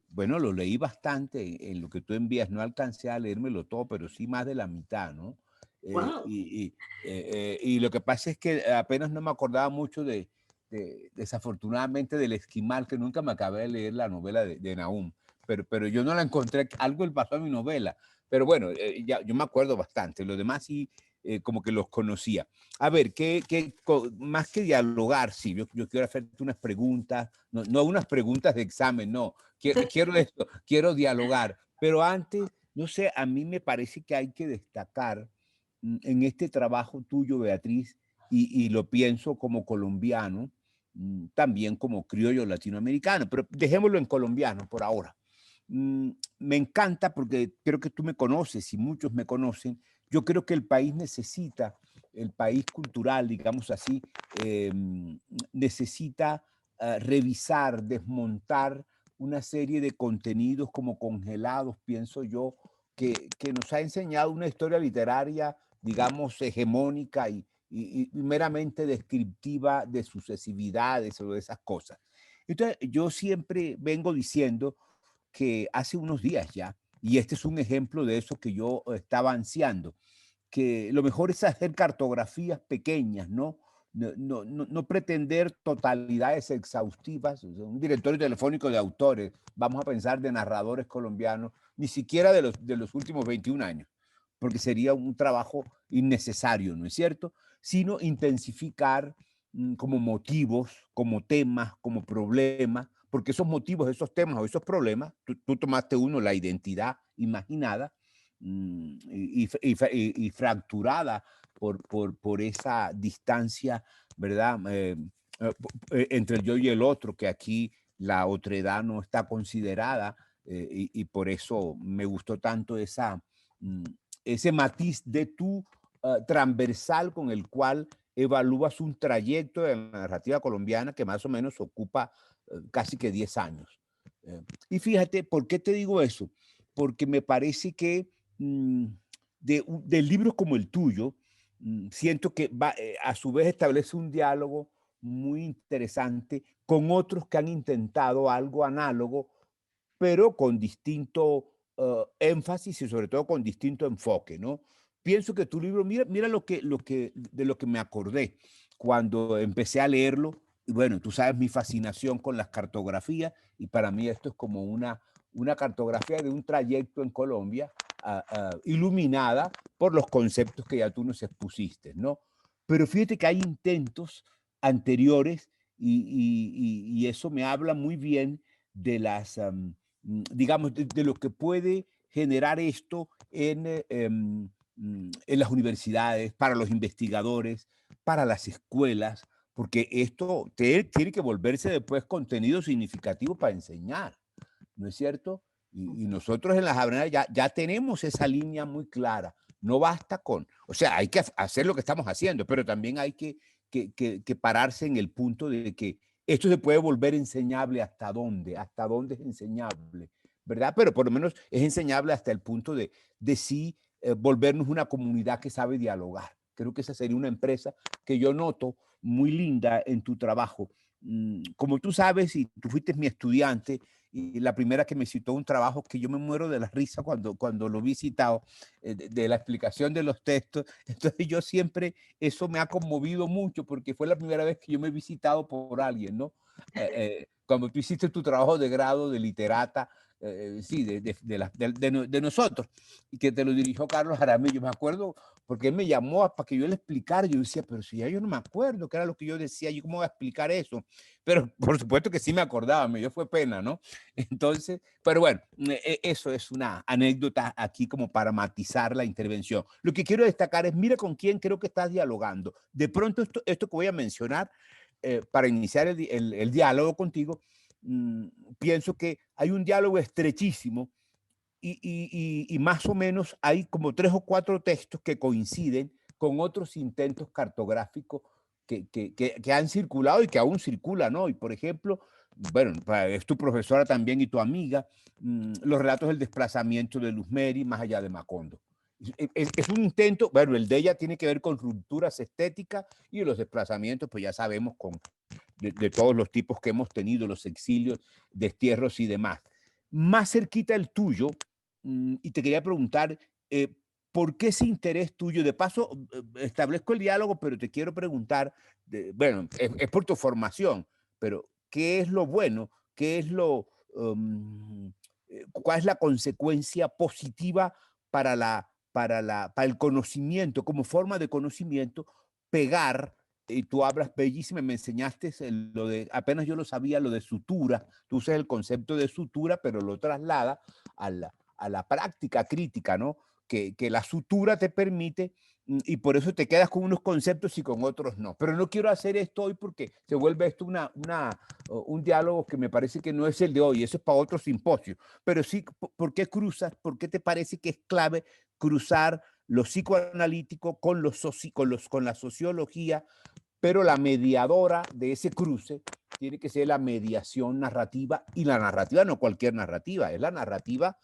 bueno, lo leí bastante en lo que tú envías. No alcancé a leérmelo todo, pero sí más de la mitad, ¿no? Wow. Y lo que pasa es que apenas no me acordaba mucho desafortunadamente, del Esquimal, que nunca me acabé de leer la novela de Nahum, pero yo no la encontré, algo le pasó a mi novela. Pero bueno, ya, yo me acuerdo bastante, los demás sí, como que los conocía. A ver, más que dialogar, sí, yo quiero hacerte unas preguntas, no unas preguntas de examen, no, quiero esto, quiero dialogar, pero antes, no sé, a mí me parece que hay que destacar en este trabajo tuyo, Beatriz, y lo pienso como colombiano, también como criollo latinoamericano, pero dejémoslo en colombiano por ahora. Me encanta porque creo que tú me conoces y muchos me conocen. Yo creo que el país necesita, el país cultural, digamos así, eh, necesita revisar, desmontar una serie de contenidos como congelados, pienso yo, que nos ha enseñado una historia literaria, digamos, hegemónica y meramente descriptiva de sucesividades o de esas cosas. Entonces, yo siempre vengo diciendo que hace unos días ya, y este es un ejemplo de eso que yo estaba ansiando, que lo mejor es hacer cartografías pequeñas, ¿no? No pretender totalidades exhaustivas, o sea, un directorio telefónico de autores, vamos a pensar de narradores colombianos, ni siquiera de los últimos 21 años, porque sería un trabajo innecesario, ¿no es cierto? Sino intensificar como motivos, como temas, como problemas, porque esos motivos, esos temas o esos problemas, tú tomaste uno, la identidad imaginada, y fracturada por esa distancia, ¿verdad? Entre el yo y el otro, que aquí la otredad no está considerada, y por eso me gustó tanto ese matiz de tu transversal con el cual evalúas un trayecto de la narrativa colombiana que más o menos ocupa casi que 10 años. Y fíjate, ¿por qué te digo eso? Porque me parece que de libros como el tuyo, siento que a su vez establece un diálogo muy interesante con otros que han intentado algo análogo, pero con distinto énfasis y sobre todo con distinto enfoque, ¿no? Pienso que tu libro, mira de lo que me acordé cuando empecé a leerlo. Y bueno, tú sabes mi fascinación con las cartografías, y para mí esto es como una cartografía de un trayecto en Colombia, iluminada por los conceptos que ya tú nos expusiste, ¿no? Pero fíjate que hay intentos anteriores, y eso me habla muy bien de digamos, de lo que puede generar esto en las universidades, para los investigadores, para las escuelas, porque esto tiene que volverse después contenido significativo para enseñar, ¿no es cierto? Y nosotros en las Javerianas ya tenemos esa línea muy clara. No basta con, o sea, hay que hacer lo que estamos haciendo, pero también hay que pararse en el punto de que esto se puede volver enseñable hasta dónde es enseñable, ¿verdad? Pero por lo menos es enseñable hasta el punto de sí volvernos una comunidad que sabe dialogar. Creo que esa sería una empresa que yo noto muy linda en tu trabajo. Como tú sabes, y tú fuiste mi estudiante, y la primera que me citó un trabajo que yo me muero de la risa cuando lo vi citado, de la explicación de los textos. Entonces yo siempre, eso me ha conmovido mucho porque fue la primera vez que yo me he visitado por alguien, ¿no? Cuando tú hiciste tu trabajo de grado de literata, sí, de nosotros, y que te lo dirigió Carlos Jaramillo, me acuerdo, porque él me llamó para que yo le explicara. Yo decía, pero si ya yo no me acuerdo qué era lo que yo decía, yo cómo voy a explicar eso. Pero por supuesto que sí me acordaba, me dio fue pena, ¿no? Entonces, pero bueno, eso es una anécdota aquí como para matizar la intervención. Lo que quiero destacar es, mira con quién creo que estás dialogando. De pronto esto que voy a mencionar, para iniciar el diálogo contigo, pienso que hay un diálogo estrechísimo, y más o menos hay como 3 o 4 textos que coinciden con otros intentos cartográficos que han circulado y que aún circulan, ¿no? Y por ejemplo, bueno, es tu profesora también y tu amiga, los relatos del desplazamiento de Luz Meri más allá de Macondo. Es un intento, bueno, el de ella tiene que ver con rupturas estéticas, y los desplazamientos, pues ya sabemos, de todos los tipos que hemos tenido, los exilios, destierros y demás. Más cerquita el tuyo, y te quería preguntar, ¿por qué ese interés tuyo? De paso, establezco el diálogo, pero te quiero preguntar, bueno, es por tu formación, pero ¿qué es lo bueno? ¿Qué es cuál es la consecuencia positiva para el conocimiento, como forma de conocimiento, pegar? Y tú hablas bellísimo, me enseñaste lo de, apenas yo lo sabía, lo de sutura. Tú usas el concepto de sutura, pero lo traslada a la práctica crítica, ¿no? Que la sutura te permite, y por eso te quedas con unos conceptos y con otros no. Pero no quiero hacer esto hoy porque se vuelve esto un diálogo que me parece que no es el de hoy, eso es para otro simposio. Pero sí, ¿por qué cruzas? ¿Por qué te parece que es clave cruzar lo psicoanalítico con la sociología? Pero la mediadora de ese cruce tiene que ser la mediación narrativa, y la narrativa no cualquier narrativa, es la narrativa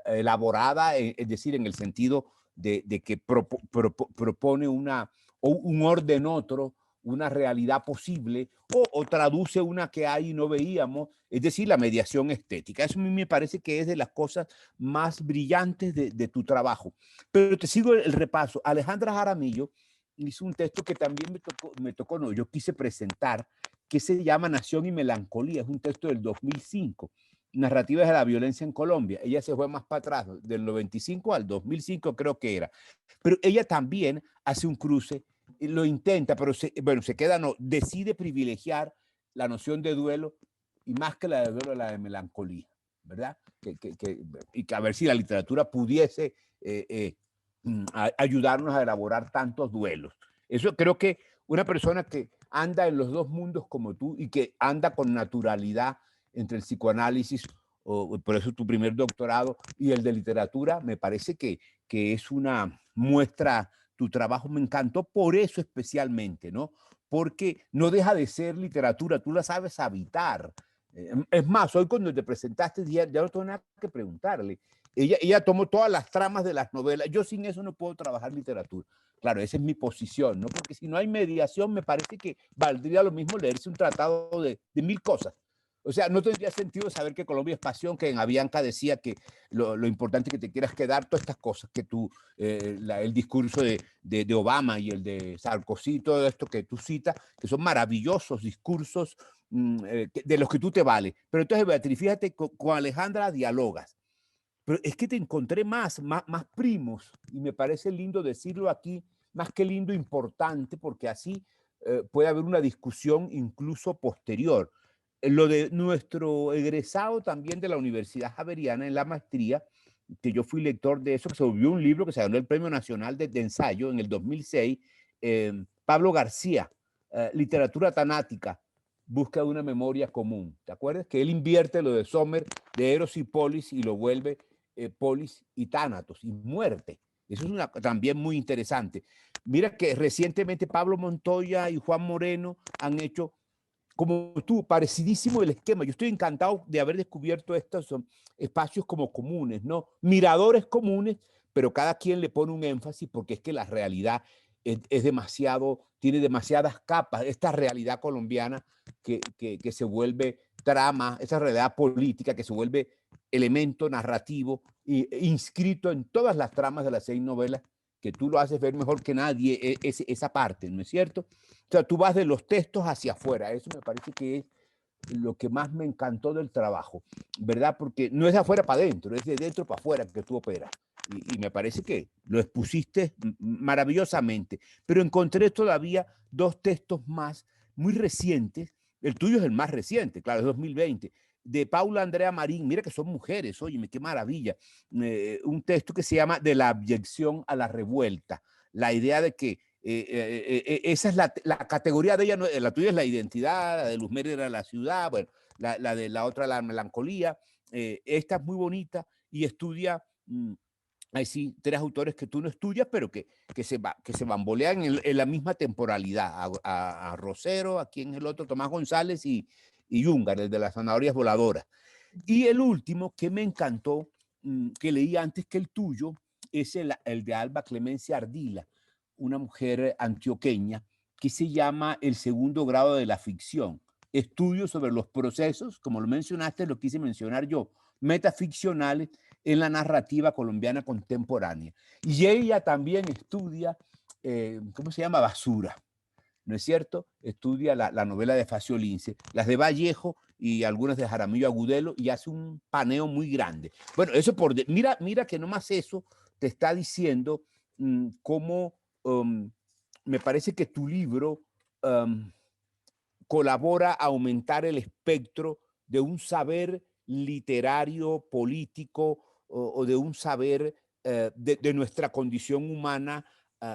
elaborada, es decir, en el sentido de que propone un orden otro, una realidad posible o traduce una que hay y no veíamos, es decir, la mediación estética. Eso a mí me parece que es de las cosas más brillantes de tu trabajo. Pero te sigo el repaso. Alejandra Jaramillo hizo un texto que también no, yo quise presentar, que se llama Nación y Melancolía. Es un texto del 2005, Narrativas de la Violencia en Colombia. Ella se fue más para atrás, del 95 al 2005 creo que era. Pero ella también hace un cruce, lo intenta, pero se queda, no, decide privilegiar la noción de duelo y más que la de duelo, la de melancolía, ¿verdad? Y que a ver si la literatura pudiese ayudarnos a elaborar tantos duelos. Eso creo que una persona que anda en los dos mundos como tú y que anda con naturalidad entre el psicoanálisis, o por eso tu primer doctorado, y el de literatura, me parece que es una muestra, tu trabajo me encantó por eso especialmente, ¿no? Porque no deja de ser literatura, tú la sabes habitar. Es más, hoy cuando te presentaste ya no tengo nada que preguntarle. Ella tomó todas las tramas de las novelas. Yo sin eso no puedo trabajar literatura. Claro, esa es mi posición, ¿no? Porque si no hay mediación, me parece que valdría lo mismo leerse un tratado de 1000 cosas. O sea, no tendría sentido saber que Colombia es pasión, que en Avianca decía que lo importante es que te quieras quedar, todas estas cosas que tú, el discurso de Obama y el de Sarkozy, todo esto que tú citas, que son maravillosos discursos de los que tú te vales. Pero entonces, Beatriz, fíjate, con Alejandra dialogas. Pero es que te encontré más primos, y me parece lindo decirlo aquí, más que lindo, importante, porque así puede haber una discusión incluso posterior. Lo de nuestro egresado también de la Universidad Javeriana en la maestría, que yo fui lector de eso, que se volvió un libro que se ganó el Premio Nacional de ensayo en el 2006, Pablo García, Literatura Tanática, busca una memoria común. ¿Te acuerdas? Que él invierte lo de Sommer, de Eros y Polis, y lo vuelve polis y tánatos, y muerte. Eso es también muy interesante. Mira que recientemente Pablo Montoya y Juan Moreno han hecho, como tú, parecidísimo el esquema. Yo estoy encantado de haber descubierto estos espacios como comunes, ¿no? Miradores comunes, pero cada quien le pone un énfasis porque es que la realidad es demasiado, tiene demasiadas capas. Esta realidad colombiana que se vuelve trama, esa realidad política que se vuelve elemento narrativo inscrito en todas las tramas de las 6 novelas, que tú lo haces ver mejor que nadie, esa parte, ¿no es cierto? O sea, tú vas de los textos hacia afuera. Eso me parece que es lo que más me encantó del trabajo, ¿verdad? Porque no es de afuera para adentro, es de dentro para afuera que tú operas. Y me parece que lo expusiste maravillosamente. Pero encontré todavía 2 textos más muy recientes. El tuyo es el más reciente, claro, es 2020, de Paula Andrea Marín. Mira que son mujeres, óyeme, qué maravilla. Un texto que se llama De la abyección a la revuelta. La idea de que esa es la categoría de ella, no, la tuya es la identidad, la de Luz Mérida era la ciudad, bueno, la de la otra la melancolía. Esta es muy bonita y estudia, hay sí 3 autores que tú no estudias, pero que se bambolean en la misma temporalidad, a Rosero, a quien es el otro, Tomás González y Yungar, el de las zanahorias voladoras. Y el último que me encantó, que leí antes que el tuyo, es el de Alba Clemencia Ardila, una mujer antioqueña, que se llama El segundo grado de la ficción. Estudios sobre los procesos, como lo mencionaste, lo quise mencionar yo, metaficcionales en la narrativa colombiana contemporánea. Y ella también estudia, ¿cómo se llama? Basura, ¿no es cierto? Estudia la novela de Facio Lince, las de Vallejo y algunas de Jaramillo Agudelo, y hace un paneo muy grande. Bueno, eso mira que nomás eso te está diciendo cómo me parece que tu libro colabora a aumentar el espectro de un saber literario, político o de un saber de nuestra condición humana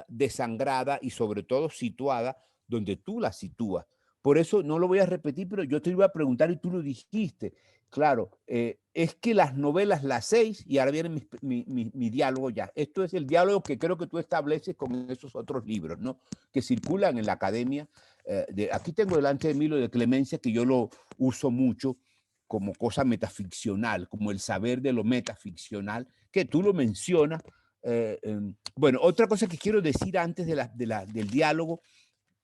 desangrada y sobre todo situada donde tú la sitúas. Por eso no lo voy a repetir, pero yo te iba a preguntar y tú lo dijiste. Claro, es que las novelas, las 6, y ahora viene mi diálogo ya. Esto es el diálogo que creo que tú estableces con esos otros libros, ¿no? Que circulan en la academia. Aquí tengo delante de mí lo de Clemencia, que yo lo uso mucho como cosa metaficcional, como el saber de lo metaficcional, que tú lo mencionas. Bueno, otra cosa que quiero decir antes del diálogo,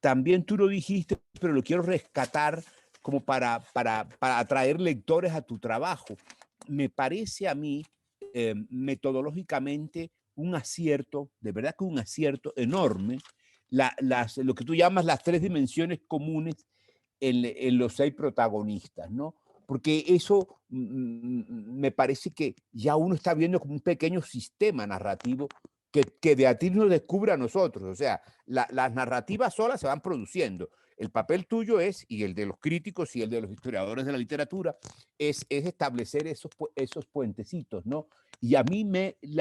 también tú lo dijiste, pero lo quiero rescatar como para atraer lectores a tu trabajo. Me parece a mí metodológicamente un acierto, de verdad que un acierto enorme, lo que tú llamas las 3 dimensiones comunes en los 6 protagonistas, ¿no? Porque eso me parece que ya uno está viendo como un pequeño sistema narrativo que de a ti nos descubre a nosotros. O sea, las narrativas solas se van produciendo. El papel tuyo es, y el de los críticos y el de los historiadores de la literatura, es establecer esos puentecitos, ¿no? Y a mí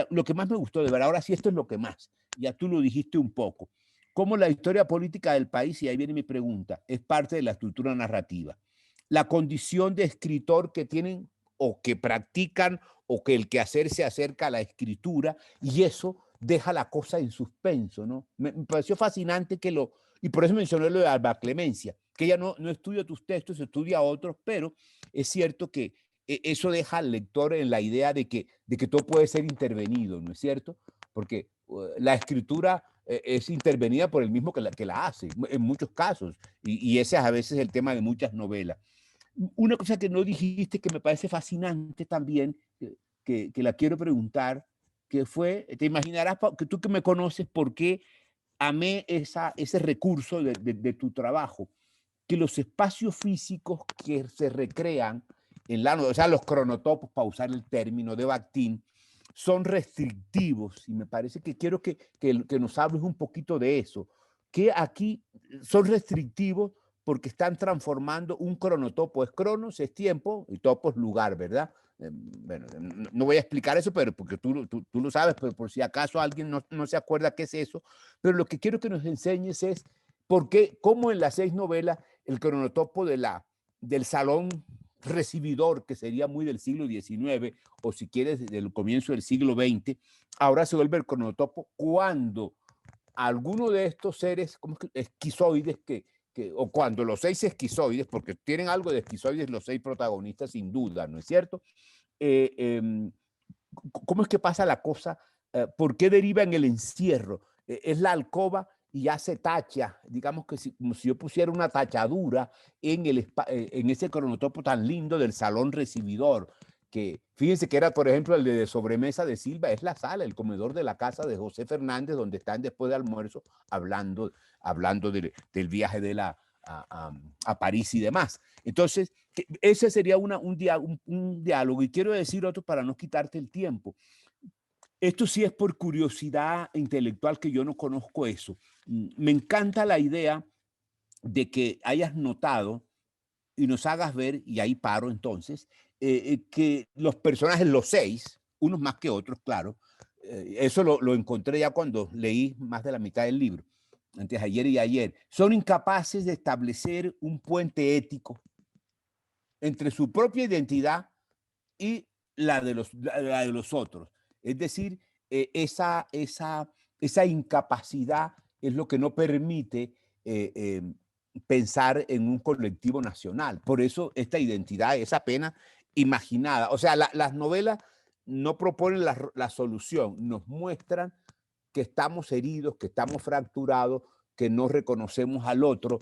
lo que más me gustó, de verdad, ahora sí esto es lo que más, ya tú lo dijiste un poco, cómo la historia política del país, y ahí viene mi pregunta, es parte de la estructura narrativa. La condición de escritor que tienen o que practican o que el quehacer se acerca a la escritura, y eso deja la cosa en suspenso, ¿no? Me pareció fascinante y por eso mencioné lo de Alba Clemencia, que ella no estudia tus textos, estudia otros, pero es cierto que eso deja al lector en la idea de que todo puede ser intervenido, ¿no es cierto? Porque la escritura es intervenida por el mismo que la hace, en muchos casos, y ese es a veces el tema de muchas novelas. Una cosa que no dijiste que me parece fascinante también, que la quiero preguntar, que fue, te imaginarás, que tú que me conoces, por qué amé ese recurso de tu trabajo, que los espacios físicos que se recrean o sea, los cronotopos, para usar el término de Bakhtin, son restrictivos, y me parece que quiero que nos hables un poquito de eso, que aquí son restrictivos porque están transformando un cronotopo, es cronos, es tiempo, y topo es lugar, ¿verdad? Bueno, no voy a explicar eso, pero porque tú lo sabes, pero por si acaso alguien no se acuerda qué es eso, pero lo que quiero que nos enseñes es por qué, cómo en las 6 novelas, el cronotopo del salón recibidor, que sería muy del siglo XIX, o si quieres, del comienzo del siglo XX, ahora se vuelve el cronotopo cuando alguno de estos seres como esquizoides o cuando los 6 esquizoides, porque tienen algo de esquizoides los 6 protagonistas sin duda, ¿no es cierto? ¿Cómo es que pasa la cosa? ¿Por qué deriva en el encierro? Es la alcoba y ya se tacha, digamos que como si yo pusiera una tachadura en ese cronotopo tan lindo del salón recibidor, que fíjense que era, por ejemplo, el de sobremesa de Silva, es la sala, el comedor de la casa de José Fernández, donde están después de almuerzo hablando del viaje de a París y demás. Entonces, ese sería un diálogo, y quiero decir otro para no quitarte el tiempo. Esto sí es por curiosidad intelectual, que yo no conozco eso. Me encanta la idea de que hayas notado y nos hagas ver, y ahí paro entonces, que los personajes, los 6, unos más que otros, claro, eso lo encontré ya cuando leí más de la mitad del libro, antes ayer y ayer, son incapaces de establecer un puente ético entre su propia identidad y la de los otros. Es decir, esa incapacidad es lo que no permite pensar en un colectivo nacional. Por eso esta identidad es apenas imaginada. O sea, las novelas no proponen la solución, nos muestran que estamos heridos, que estamos fracturados, que no reconocemos al otro,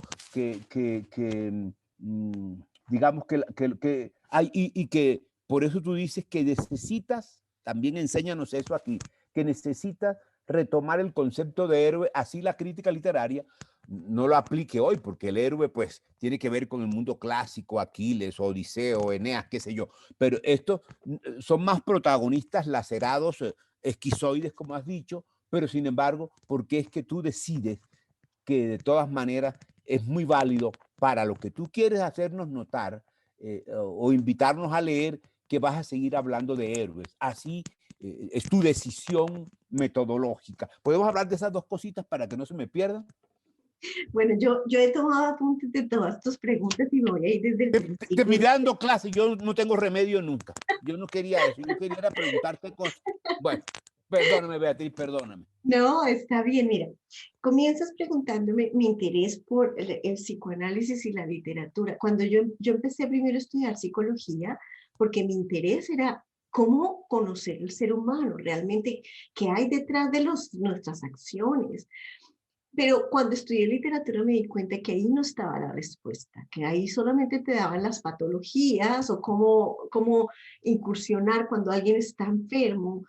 digamos que hay, y que por eso tú dices que necesitas, también enséñanos eso aquí, que necesitas retomar el concepto de héroe, así la crítica literaria no lo aplique hoy, porque el héroe pues tiene que ver con el mundo clásico, Aquiles, Odiseo, Eneas, qué sé yo, pero estos son más protagonistas lacerados, esquizoides, como has dicho, pero sin embargo, ¿por qué es que tú decides que de todas maneras es muy válido para lo que tú quieres hacernos notar o invitarnos a leer, que vas a seguir hablando de héroes? Así es tu decisión metodológica. ¿Podemos hablar de esas dos cositas para que no se me pierdan? Bueno, yo he tomado apuntes de todas tus preguntas y me voy a ir desde el principio. Te mirando clase, yo no tengo remedio nunca. Yo no quería eso, yo quería preguntarte cosas. Bueno, perdóname, Beatriz, perdóname. No, está bien, mira. Comienzas preguntándome mi interés por el psicoanálisis y la literatura. Cuando yo empecé primero a estudiar psicología, porque mi interés era cómo conocer el ser humano, realmente qué hay detrás de nuestras acciones. Pero cuando estudié literatura me di cuenta que ahí no estaba la respuesta, que ahí solamente te daban las patologías o cómo incursionar cuando alguien está enfermo.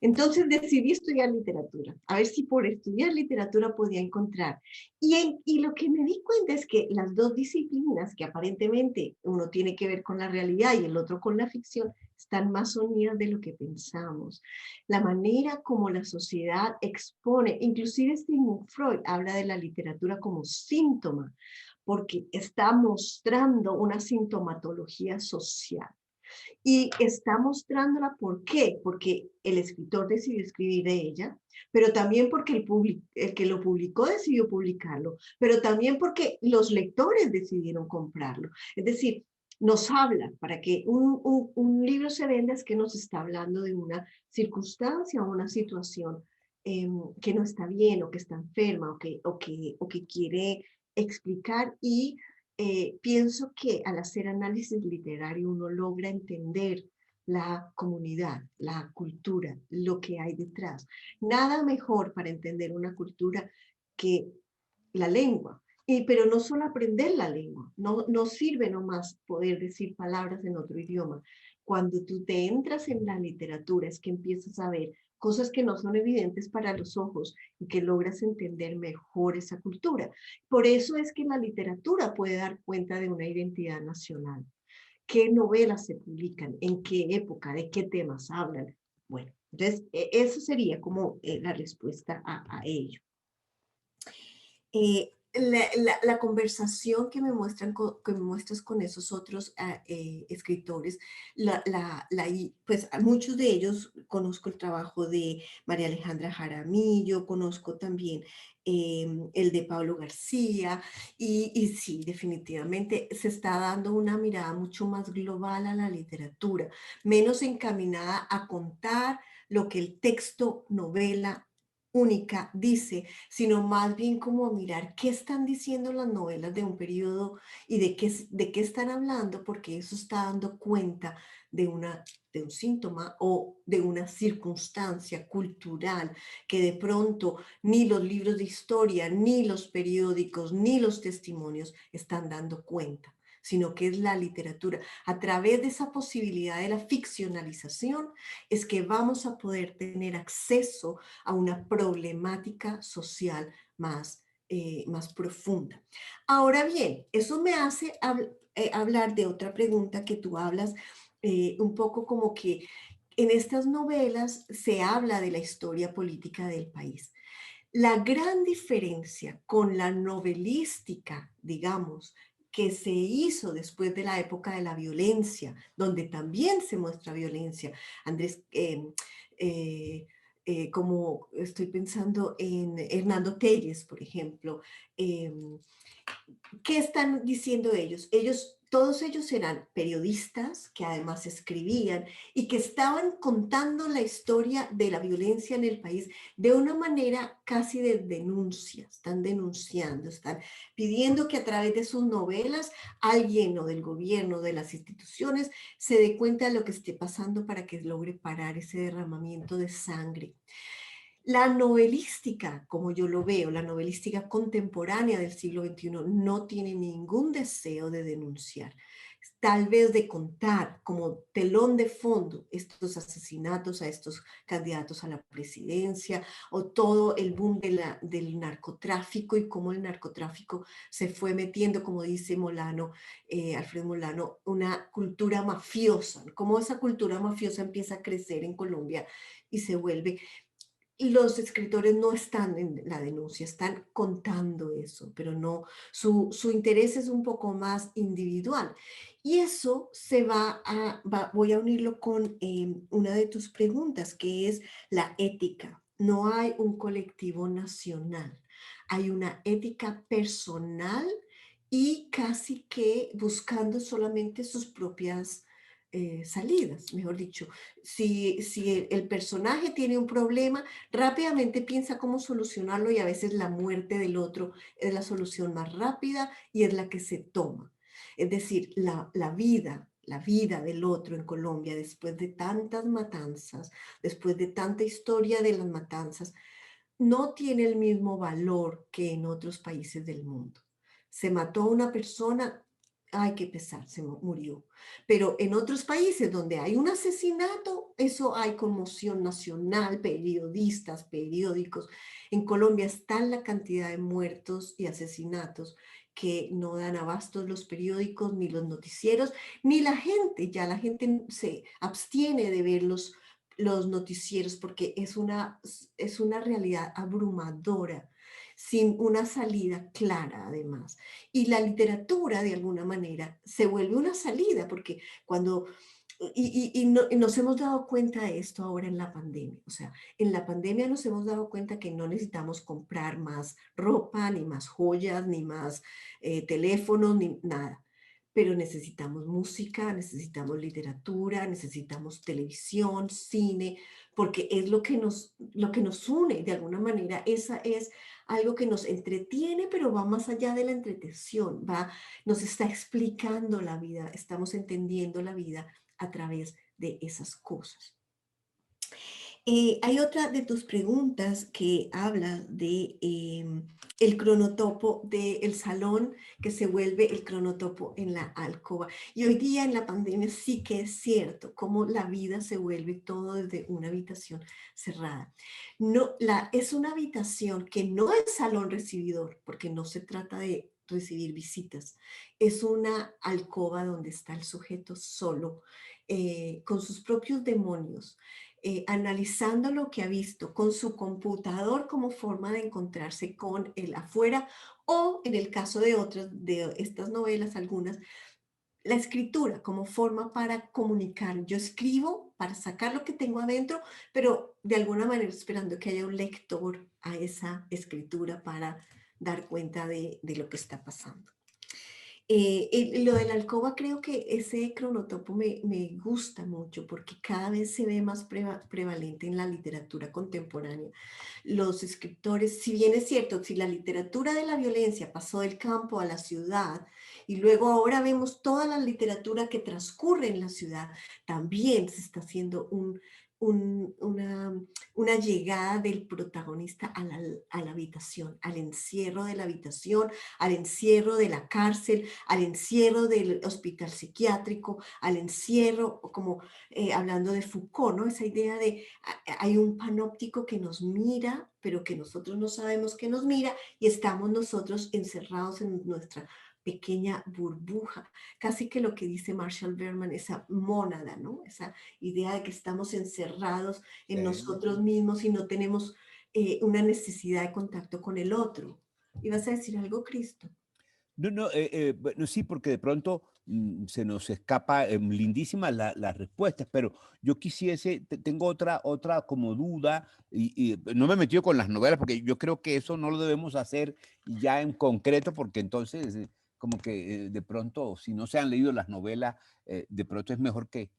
Entonces decidí estudiar literatura, a ver si por estudiar literatura podía encontrar. Y lo que me di cuenta es que las dos disciplinas, que aparentemente uno tiene que ver con la realidad y el otro con la ficción, están más unidas de lo que pensamos. La manera como la sociedad expone, inclusive Sigmund Freud habla de la literatura como síntoma, porque está mostrando una sintomatología social. Y está mostrándola, ¿por qué? Porque el escritor decidió escribir de ella, pero también porque el que lo publicó decidió publicarlo, pero también porque los lectores decidieron comprarlo. Es decir, nos habla, para que un libro se venda, es que nos está hablando de una circunstancia o una situación que no está bien o que está enferma o que quiere explicar y pienso que al hacer análisis literario uno logra entender la comunidad, la cultura, lo que hay detrás. Nada mejor para entender una cultura que la lengua. Pero no solo aprender la lengua, no sirve nomás poder decir palabras en otro idioma. Cuando tú te entras en la literatura es que empiezas a ver cosas que no son evidentes para los ojos y que logras entender mejor esa cultura. Por eso es que la literatura puede dar cuenta de una identidad nacional. ¿Qué novelas se publican? ¿En qué época? ¿De qué temas hablan? Bueno, entonces eso sería como la respuesta a ello. La conversación que me, que me muestras con esos otros escritores, pues a muchos de ellos conozco el trabajo de María Alejandra Jaramillo, conozco también el de Pablo García, y sí, definitivamente se está dando una mirada mucho más global a la literatura, menos encaminada a contar lo que el texto, novela, única dice, sino más bien como a mirar qué están diciendo las novelas de un periodo y de qué están hablando, porque eso está dando cuenta de un síntoma o de una circunstancia cultural que de pronto ni los libros de historia, ni los periódicos, ni los testimonios están dando cuenta, sino que es la literatura. A través de esa posibilidad de la ficcionalización es que vamos a poder tener acceso a una problemática social más profunda. Ahora bien, eso me hace hablar de otra pregunta que tú hablas, un poco como que en estas novelas se habla de la historia política del país. La gran diferencia con la novelística, digamos, que se hizo después de la época de la violencia, donde también se muestra violencia. Andrés, como estoy pensando en Hernando Telles, por ejemplo, ¿qué están diciendo ellos? Todos ellos eran periodistas que además escribían y que estaban contando la historia de la violencia en el país de una manera casi de denuncia. Están denunciando, están pidiendo que a través de sus novelas alguien o del gobierno, de las instituciones, se dé cuenta de lo que esté pasando para que logre parar ese derramamiento de sangre. La novelística, como yo lo veo, la novelística contemporánea del siglo XXI no tiene ningún deseo de denunciar, tal vez de contar como telón de fondo estos asesinatos a estos candidatos a la presidencia o todo el boom del narcotráfico y cómo el narcotráfico se fue metiendo, como dice Molano, Alfredo Molano, una cultura mafiosa, cómo esa cultura mafiosa empieza a crecer en Colombia y se vuelve. Los escritores no están en la denuncia, están contando eso, pero no, su interés es un poco más individual. Y eso voy a unirlo con una de tus preguntas, que es la ética. No hay un colectivo nacional, hay una ética personal y casi que buscando solamente sus propias salidas, mejor dicho. Si el personaje tiene un problema, rápidamente piensa cómo solucionarlo y a veces la muerte del otro es la solución más rápida y es la que se toma. Es decir, la vida del otro en Colombia después de tantas matanzas, después de tanta historia de las matanzas, no tiene el mismo valor que en otros países del mundo. Se mató a una persona, ay, qué pesar, murió. Pero en otros países donde hay un asesinato, eso hay conmoción nacional, periodistas, periódicos. En Colombia está la cantidad de muertos y asesinatos que no dan abastos los periódicos, ni los noticieros, ni la gente. Ya la gente se abstiene de ver los noticieros porque es una realidad abrumadora, sin una salida clara además. Y la literatura, de alguna manera, se vuelve una salida, porque cuando, y nos hemos dado cuenta de esto ahora en la pandemia. O sea, en la pandemia nos hemos dado cuenta que no necesitamos comprar más ropa, ni más joyas, ni más teléfonos, ni nada. Pero necesitamos música, necesitamos literatura, necesitamos televisión, cine, porque es lo que nos une de alguna manera. Esa es algo que nos entretiene, pero va más allá de la entretención, nos está explicando la vida, estamos entendiendo la vida a través de esas cosas. Hay otra de tus preguntas que habla de el cronotopo del salón que se vuelve el cronotopo en la alcoba. Y hoy día en la pandemia sí que es cierto cómo la vida se vuelve todo desde una habitación cerrada. No, es una habitación que no es salón recibidor, porque no se trata de recibir visitas. Es una alcoba donde está el sujeto solo, con sus propios demonios, analizando lo que ha visto con su computador como forma de encontrarse con el afuera, o en el caso de otras de estas novelas, algunas, la escritura como forma para comunicar. Yo escribo para sacar lo que tengo adentro, pero de alguna manera esperando que haya un lector a esa escritura para dar cuenta de lo que está pasando. Lo de la alcoba, creo que ese cronotopo me gusta mucho porque cada vez se ve más prevalente en la literatura contemporánea. Los escritores, si bien es cierto, si la literatura de la violencia pasó del campo a la ciudad y luego ahora vemos toda la literatura que transcurre en la ciudad, también se está haciendo una llegada del protagonista a la habitación, al encierro de la habitación, al encierro de la cárcel, al encierro del hospital psiquiátrico, al encierro, como hablando de Foucault, ¿no? Esa idea de hay un panóptico que nos mira, pero que nosotros no sabemos que nos mira, y estamos nosotros encerrados en nuestra pequeña burbuja, casi que lo que dice Marshall Berman, esa mónada, ¿no? Esa idea de que estamos encerrados en nosotros mismos y no tenemos una necesidad de contacto con el otro. ¿Ibas a decir algo, Cristo? No, no, bueno, sí, porque de pronto se nos escapa lindísimas las respuestas, pero yo quisiese, tengo otra como duda, y no me he metido con las novelas, porque yo creo que eso no lo debemos hacer ya en concreto, porque entonces como que de pronto, si no se han leído las novelas, de pronto es mejor que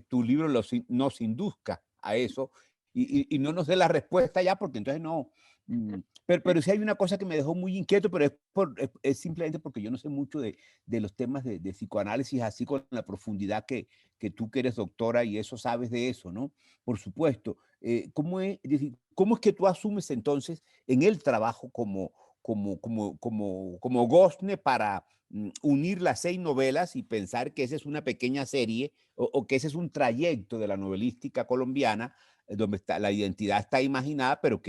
tu libro nos induzca a eso y no nos dé la respuesta ya, porque entonces no. Pero sí hay una cosa que me dejó muy inquieto, pero es simplemente porque yo no sé mucho de los temas de psicoanálisis, así con la profundidad que tú que eres doctora y eso sabes de eso, ¿no? Por supuesto. Es decir, ¿cómo es que tú asumes entonces en el trabajo como gozne para unir las 6 novelas y pensar que esa es una pequeña serie o que ese es un trayecto de la novelística colombiana, donde la identidad está imaginada, pero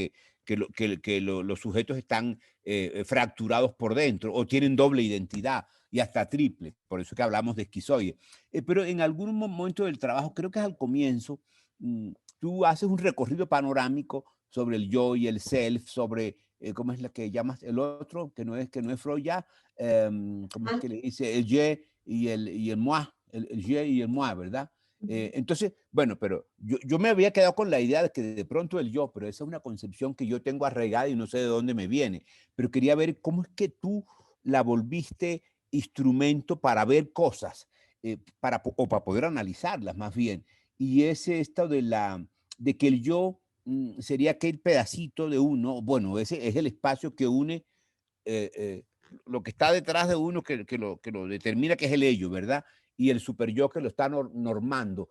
los sujetos están fracturados por dentro o tienen doble identidad y hasta triple, por eso que hablamos de esquizoide. Pero en algún momento del trabajo, creo que es al comienzo, tú haces un recorrido panorámico sobre el yo y el self, sobre, ¿cómo es la que llamas el otro? Que no es Freud ya, ¿cómo es que le dice? El je y el moi, el je y el moi, ¿verdad? Entonces, bueno, pero yo me había quedado con la idea de que de pronto el yo, pero esa es una concepción que yo tengo arraigada y no sé de dónde me viene, pero quería ver cómo es que tú la volviste instrumento para ver cosas, o para poder analizarlas más bien. Y es esto de que el yo sería aquel pedacito de uno, bueno, ese es el espacio que une eh, eh, lo que está detrás de uno que lo determina, que es el ello, ¿verdad? Y el super yo que lo está normando.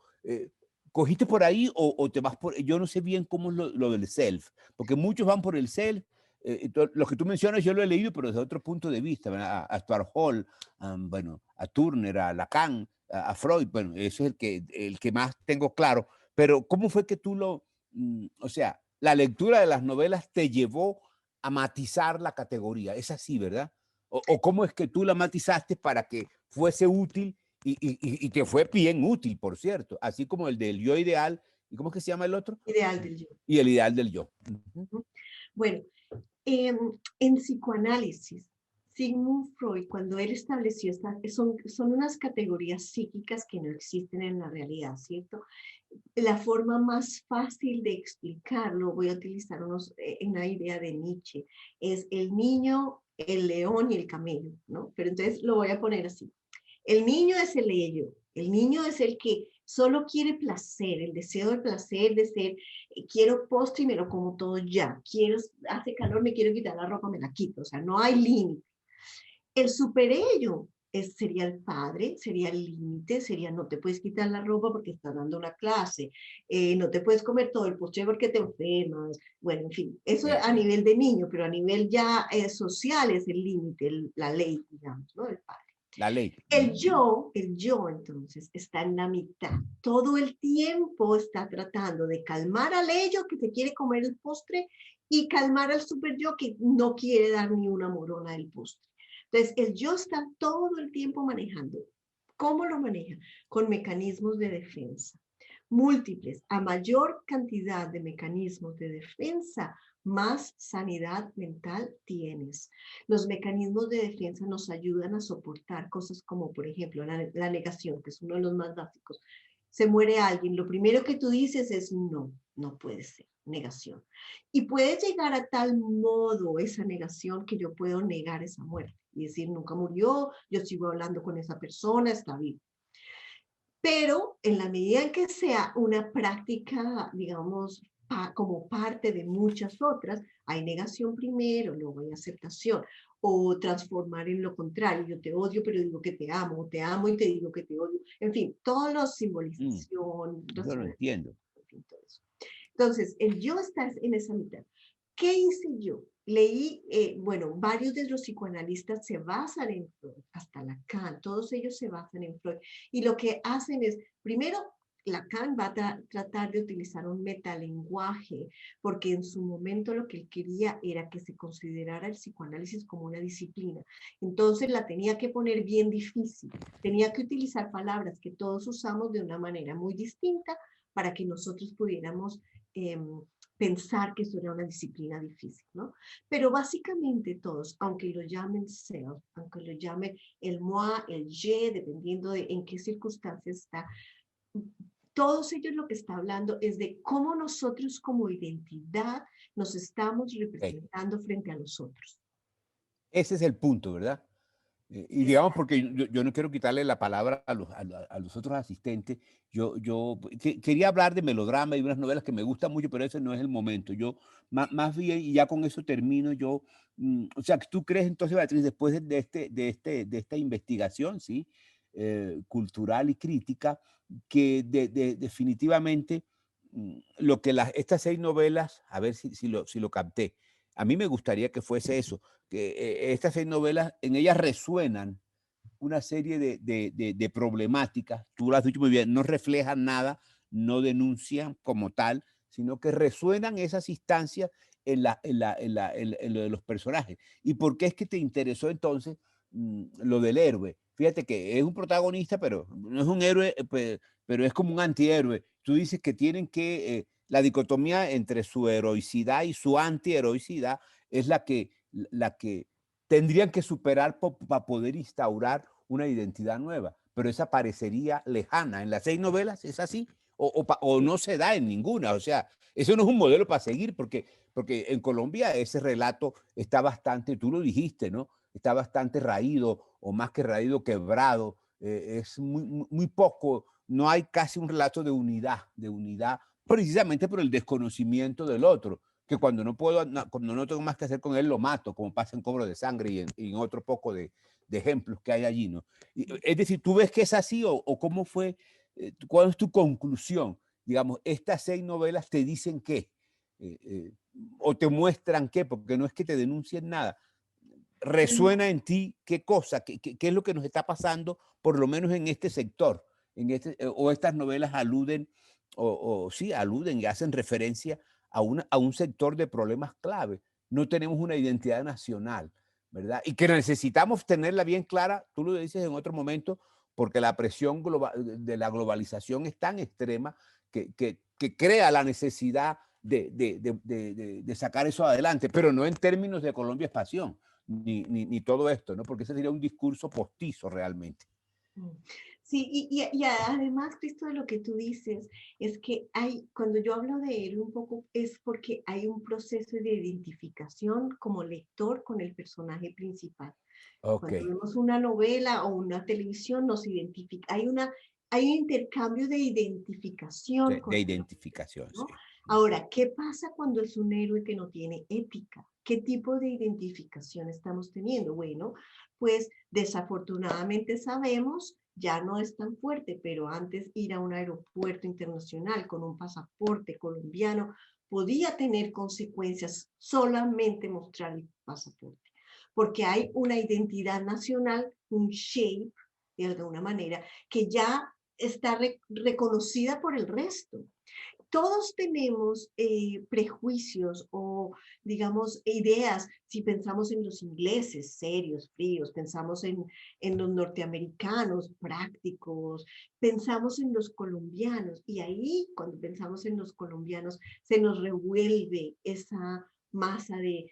¿cogiste por ahí o te vas por...? Yo no sé bien cómo es lo del self, porque muchos van por el self. Lo que tú mencionas yo lo he leído, pero desde otro punto de vista, ¿verdad? A Stuart Hall, bueno, a Turner, a Lacan, a Freud, bueno, eso es el que más tengo claro. Pero ¿cómo fue que tú o sea, la lectura de las novelas te llevó a matizar la categoría? Es así, ¿verdad? O cómo es que tú la matizaste para que fuese útil y te fue bien útil, por cierto, así como el del yo ideal, ¿y cómo es que se llama el otro? Ideal del yo. Y el ideal del yo. Bueno, en psicoanálisis, Sigmund Freud, cuando él estableció son unas categorías psíquicas que no existen en la realidad, ¿cierto? La forma más fácil de explicarlo, voy a utilizar una idea de Nietzsche, es el niño, el león y el camello, ¿no? Pero entonces lo voy a poner así. El niño es el ello, el niño es el que solo quiere placer, el deseo de placer, de ser, quiero postre y me lo como todo ya, hace calor, me quiero quitar la ropa, me la quito, o sea, no hay límite. El superello sería el padre, sería el límite, sería no te puedes quitar la ropa porque estás dando una clase, no te puedes comer todo el postre porque te enfermas, bueno, en fin, eso a nivel de niño, pero a nivel ya social es el límite, la ley, digamos, ¿no? El padre. La ley. El yo entonces está en la mitad. Todo el tiempo está tratando de calmar al ello que te quiere comer el postre y calmar al super yo que no quiere dar ni una morona del postre. Entonces, el yo está todo el tiempo manejando. ¿Cómo lo maneja? Con mecanismos de defensa múltiples. A mayor cantidad de mecanismos de defensa, más sanidad mental tienes. Los mecanismos de defensa nos ayudan a soportar cosas como, por ejemplo, la negación, que es uno de los más básicos. Se muere alguien, lo primero que tú dices es no, no puede ser, negación. Y puede llegar a tal modo esa negación que yo puedo negar esa muerte y decir, nunca murió, yo sigo hablando con esa persona, está vivo. Pero en la medida en que sea una práctica, digamos, como parte de muchas otras, hay negación primero, luego hay aceptación, o transformar en lo contrario, yo te odio pero digo que te amo y te digo que te odio, en fin, todos los simbolización, Yo lo entiendo. en fin, todo eso. Entonces, el yo está en esa mitad. ¿Qué hice yo? Leí, bueno, varios de los psicoanalistas se basan en Freud, hasta Lacan, todos ellos se basan en Freud. Y lo que hacen es, primero, Lacan va a tratar de utilizar un metalenguaje, porque en su momento lo que él quería era que se considerara el psicoanálisis como una disciplina. Entonces la tenía que poner bien difícil, tenía que utilizar palabras que todos usamos de una manera muy distinta para que nosotros pudiéramos pensar que eso era una disciplina difícil, ¿no? Pero básicamente todos, aunque lo llamen self, aunque lo llamen el moi, el je, dependiendo de en qué circunstancias está, todos ellos lo que está hablando es de cómo nosotros como identidad nos estamos representando frente a los otros. Ese es el punto, ¿verdad? Y digamos, porque yo no quiero quitarle la palabra a los otros asistentes, quería hablar de melodrama y de unas novelas que me gustan mucho, pero ese no es el momento. Yo, más bien, y ya con eso termino, o sea, ¿tú crees entonces, Beatriz, después de esta investigación, ¿sí? Cultural y crítica, que definitivamente lo que estas 6 novelas, a ver si lo capté, a mí me gustaría que fuese eso, que estas 6 novelas, en ellas resuenan una serie de problemáticas, tú lo has dicho muy bien, no reflejan nada, no denuncian como tal, sino que resuenan esas instancias en lo de los personajes. ¿Y por qué es que te interesó entonces lo del héroe? Fíjate que es un protagonista, pero no es un héroe, pero es como un antihéroe. Tú dices que tienen la dicotomía entre su heroicidad y su antiheroicidad es la que tendrían que superar para poder instaurar una identidad nueva, pero esa parecería lejana. En las 6 novelas es así, o no se da en ninguna. O sea, eso no es un modelo para seguir, porque en Colombia ese relato está bastante, tú lo dijiste, ¿no? Está bastante raído, o más que raído, quebrado. Es muy poco, no hay casi un relato de unidad, precisamente por el desconocimiento del otro, que cuando no tengo más que hacer con él, lo mato, como pasa en Cobro de Sangre y en otro poco de ejemplos que hay allí, ¿no? Es decir, ¿tú ves que es así o cómo fue, cuál es tu conclusión? digamos, estas 6 novelas te dicen qué, o te muestran qué, porque no es que te denuncien nada. ¿Resuena en ti qué cosa, qué es lo que nos está pasando, por lo menos en este sector? O estas novelas aluden, o sí, aluden y hacen referencia a un sector de problemas clave. No tenemos una identidad nacional, ¿verdad? Y que necesitamos tenerla bien clara, tú lo dices en otro momento, porque la presión de la globalización es tan extrema que crea la necesidad de sacar eso adelante, pero no en términos de Colombia Expansión, ni todo esto, ¿no? Porque ese sería un discurso postizo realmente. Sí, y además, Cristo, de lo que tú dices, es que cuando yo hablo de él un poco, es porque hay un proceso de identificación como lector con el personaje principal. Ok, Cuando vemos una novela o una televisión, nos identifica, hay un intercambio de identificación con de el identificación, ¿no? sí. Ahora, ¿qué pasa cuando es un héroe que no tiene ética? ¿Qué tipo de identificación estamos teniendo? Bueno, pues desafortunadamente sabemos, ya no es tan fuerte, pero antes ir a un aeropuerto internacional con un pasaporte colombiano podía tener consecuencias solamente mostrar el pasaporte, porque hay una identidad nacional, un shape, de alguna manera, que ya está reconocida por el resto. Todos tenemos prejuicios o, digamos, ideas. Si pensamos en los ingleses, serios, fríos, pensamos en los norteamericanos, prácticos, pensamos en los colombianos, y ahí, cuando pensamos en los colombianos, se nos revuelve esa masa de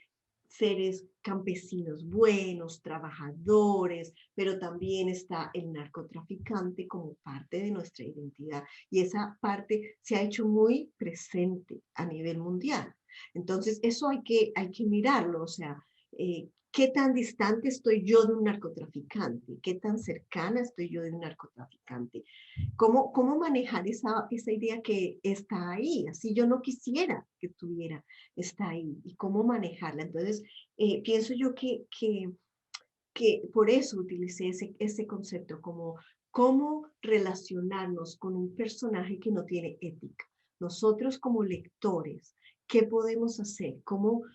seres campesinos buenos, trabajadores, pero también está el narcotraficante como parte de nuestra identidad, y esa parte se ha hecho muy presente a nivel mundial. Entonces, eso hay que mirarlo, o sea, ¿qué tan distante estoy yo de un narcotraficante? ¿Qué tan cercana estoy yo de un narcotraficante? ¿Cómo manejar esa idea que está ahí? Así yo no quisiera que estuviera, está ahí. ¿Y cómo manejarla? Entonces, pienso yo que por eso utilicé ese concepto, como cómo relacionarnos con un personaje que no tiene ética. Nosotros como lectores, ¿qué podemos hacer? ¿Cómo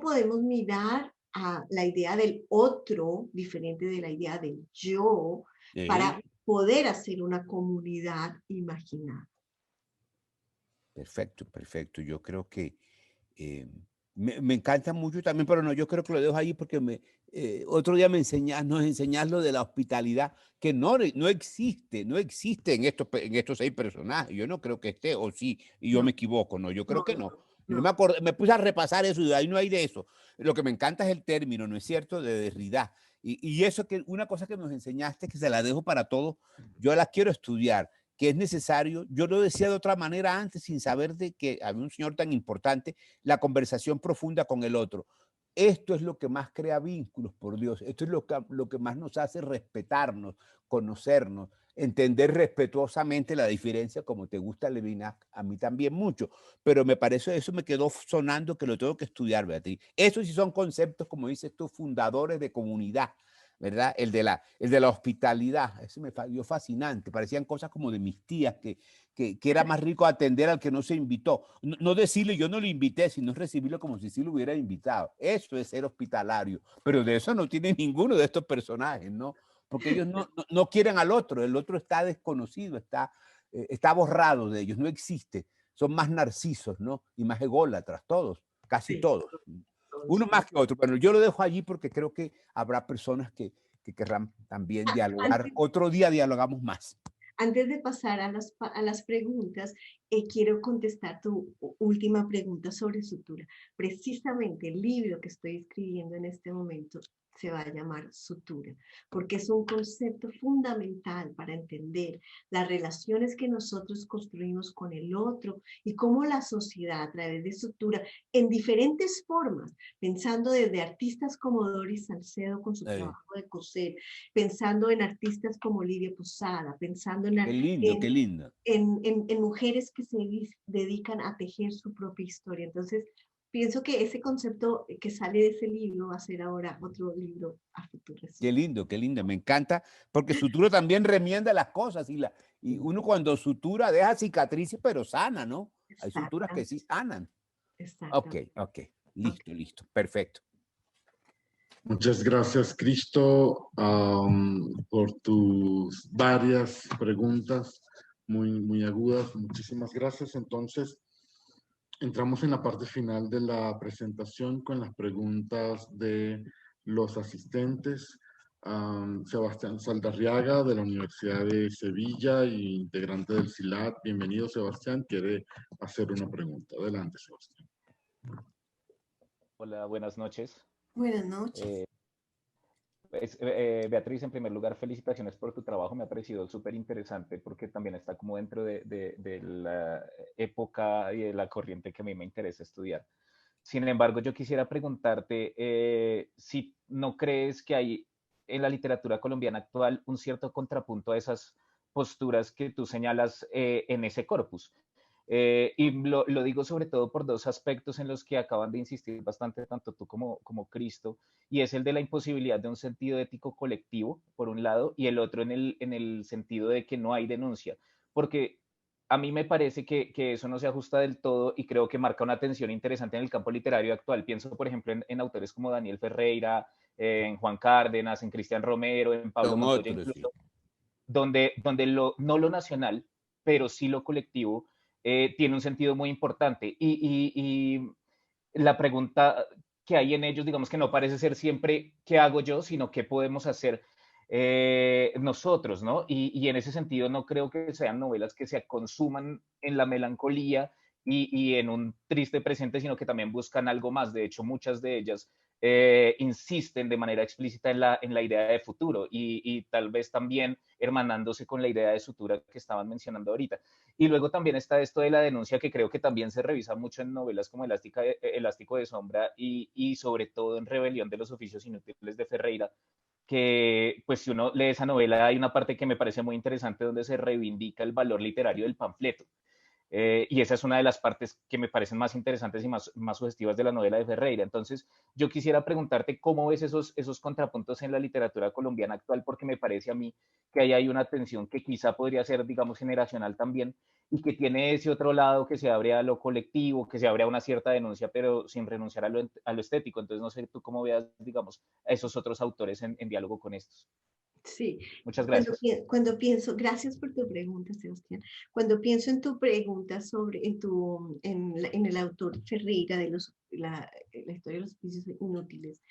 podemos mirar a la idea del otro, diferente de la idea del yo, para poder hacer una comunidad imaginada? Perfecto, perfecto. Yo creo que me encanta mucho también, pero no, yo creo que lo dejo ahí porque otro día nos enseñás lo de la hospitalidad, que no existe, no existe en estos 6 personajes. Yo no creo que esté, o sí, y yo No, me equivoco, no, yo creo no, que no. Yo no no. me acordé, me puse a repasar eso y ahí no hay de eso. Lo que me encanta es el término, ¿no es cierto?, de Derrida. Y eso que una cosa que nos enseñaste, que se la dejo para todos, yo la quiero estudiar, que es necesario, yo lo decía de otra manera antes, sin saber de que había un señor tan importante, la conversación profunda con el otro. Esto es lo que más crea vínculos, por Dios. Esto es lo que más nos hace respetarnos, conocernos, entender respetuosamente la diferencia, como te gusta, Levina, a mí también mucho. Pero me parece, eso me quedó sonando que lo tengo que estudiar, Beatriz. Esos sí son conceptos, como dices tú, fundadores de comunidad, ¿verdad? El de la hospitalidad, eso me pareció fascinante, parecían cosas como de mis tías, que era más rico atender al que no se invitó. No, no decirle yo no lo invité, sino recibirlo como si sí lo hubiera invitado. Eso es ser hospitalario, pero de eso no tiene ninguno de estos personajes, ¿no? Porque ellos no quieren al otro, el otro está desconocido, está borrado de ellos, no existe. Son más narcisos, ¿no? Y más ególatras, todos, casi Sí, todos. Uno más que otro, pero yo lo dejo allí porque creo que habrá personas que querrán también dialogar. antes, Otro día dialogamos más. Antes de pasar a las preguntas, quiero contestar tu última pregunta sobre sutura. Precisamente el libro que estoy escribiendo en este momento se va a llamar Sutura, porque es un concepto fundamental para entender las relaciones que nosotros construimos con el otro y cómo la sociedad a través de sutura, en diferentes formas, pensando desde artistas como Doris Salcedo con su trabajo de coser, pensando en artistas como Lidia Posada, pensando Qué lindo, qué lindo. en mujeres que se dedican a tejer su propia historia. Entonces, pienso que ese concepto que sale de ese libro va a ser ahora otro libro a futuro. Qué lindo, me encanta, porque Suturo también remienda las cosas Y uno cuando sutura deja cicatrices, pero sana, ¿no? Hay suturas que sí sanan. Ok, ok. Listo, listo. Perfecto. Muchas gracias, Cristo, por tus varias preguntas muy agudas. Muchísimas gracias. Entonces, entramos en la parte final de la presentación con las preguntas de los asistentes. Sebastián Saldarriaga, de la Universidad de Sevilla y integrante del SILAT. Bienvenido, Sebastián. Quiere hacer una pregunta. Adelante, Sebastián. Hola, buenas noches. Buenas noches. Beatriz, en primer lugar, felicitaciones por tu trabajo. Me ha parecido súper interesante porque también está como dentro de la época y de la corriente que a mí me interesa estudiar. Sin embargo, yo quisiera preguntarte si no crees que hay en la literatura colombiana actual un cierto contrapunto a esas posturas que tú señalas en ese corpus. Y lo digo sobre todo por dos aspectos en los que acaban de insistir bastante tanto tú como Cristo, y es el de la imposibilidad de un sentido ético colectivo, por un lado, y el otro en el sentido de que no hay denuncia, porque a mí me parece que eso no se ajusta del todo y creo que marca una tensión interesante en el campo literario actual. Pienso, por ejemplo, en autores como Daniel Ferreira, en Juan Cárdenas, en Cristian Romero, en Pablo Son Montoya otros, sí. incluso, donde no lo nacional, pero sí lo colectivo, tiene un sentido muy importante. Y la pregunta que hay en ellos, digamos que no parece ser siempre qué hago yo, sino qué podemos hacer nosotros, ¿no? Y en ese sentido no creo que sean novelas que se consuman en la melancolía y en un triste presente, sino que también buscan algo más. De hecho, muchas de ellas insisten de manera explícita en la idea de futuro y tal vez también hermanándose con la idea de sutura que estaban mencionando ahorita. Y luego también está esto de la denuncia que creo que también se revisa mucho en novelas como Elástico de Sombra y sobre todo en Rebelión de los Oficios Inútiles de Ferreira, que pues si uno lee esa novela hay una parte que me parece muy interesante donde se reivindica el valor literario del panfleto. Y esa es una de las partes que me parecen más interesantes y más sugestivas de la novela de Ferreira. Entonces, yo quisiera preguntarte cómo ves esos contrapuntos en la literatura colombiana actual, porque me parece a mí que ahí hay una tensión que quizá podría ser, digamos, generacional también, y que tiene ese otro lado que se abre a lo colectivo, que se abre a una cierta denuncia, pero sin renunciar a lo estético. Entonces, no sé tú cómo veas, digamos, a esos otros autores en diálogo con estos. Sí, Muchas gracias. cuando pienso, gracias por tu pregunta, Sebastián. Cuando pienso en tu pregunta en el autor Ferreira de la historia de los oficios inútiles,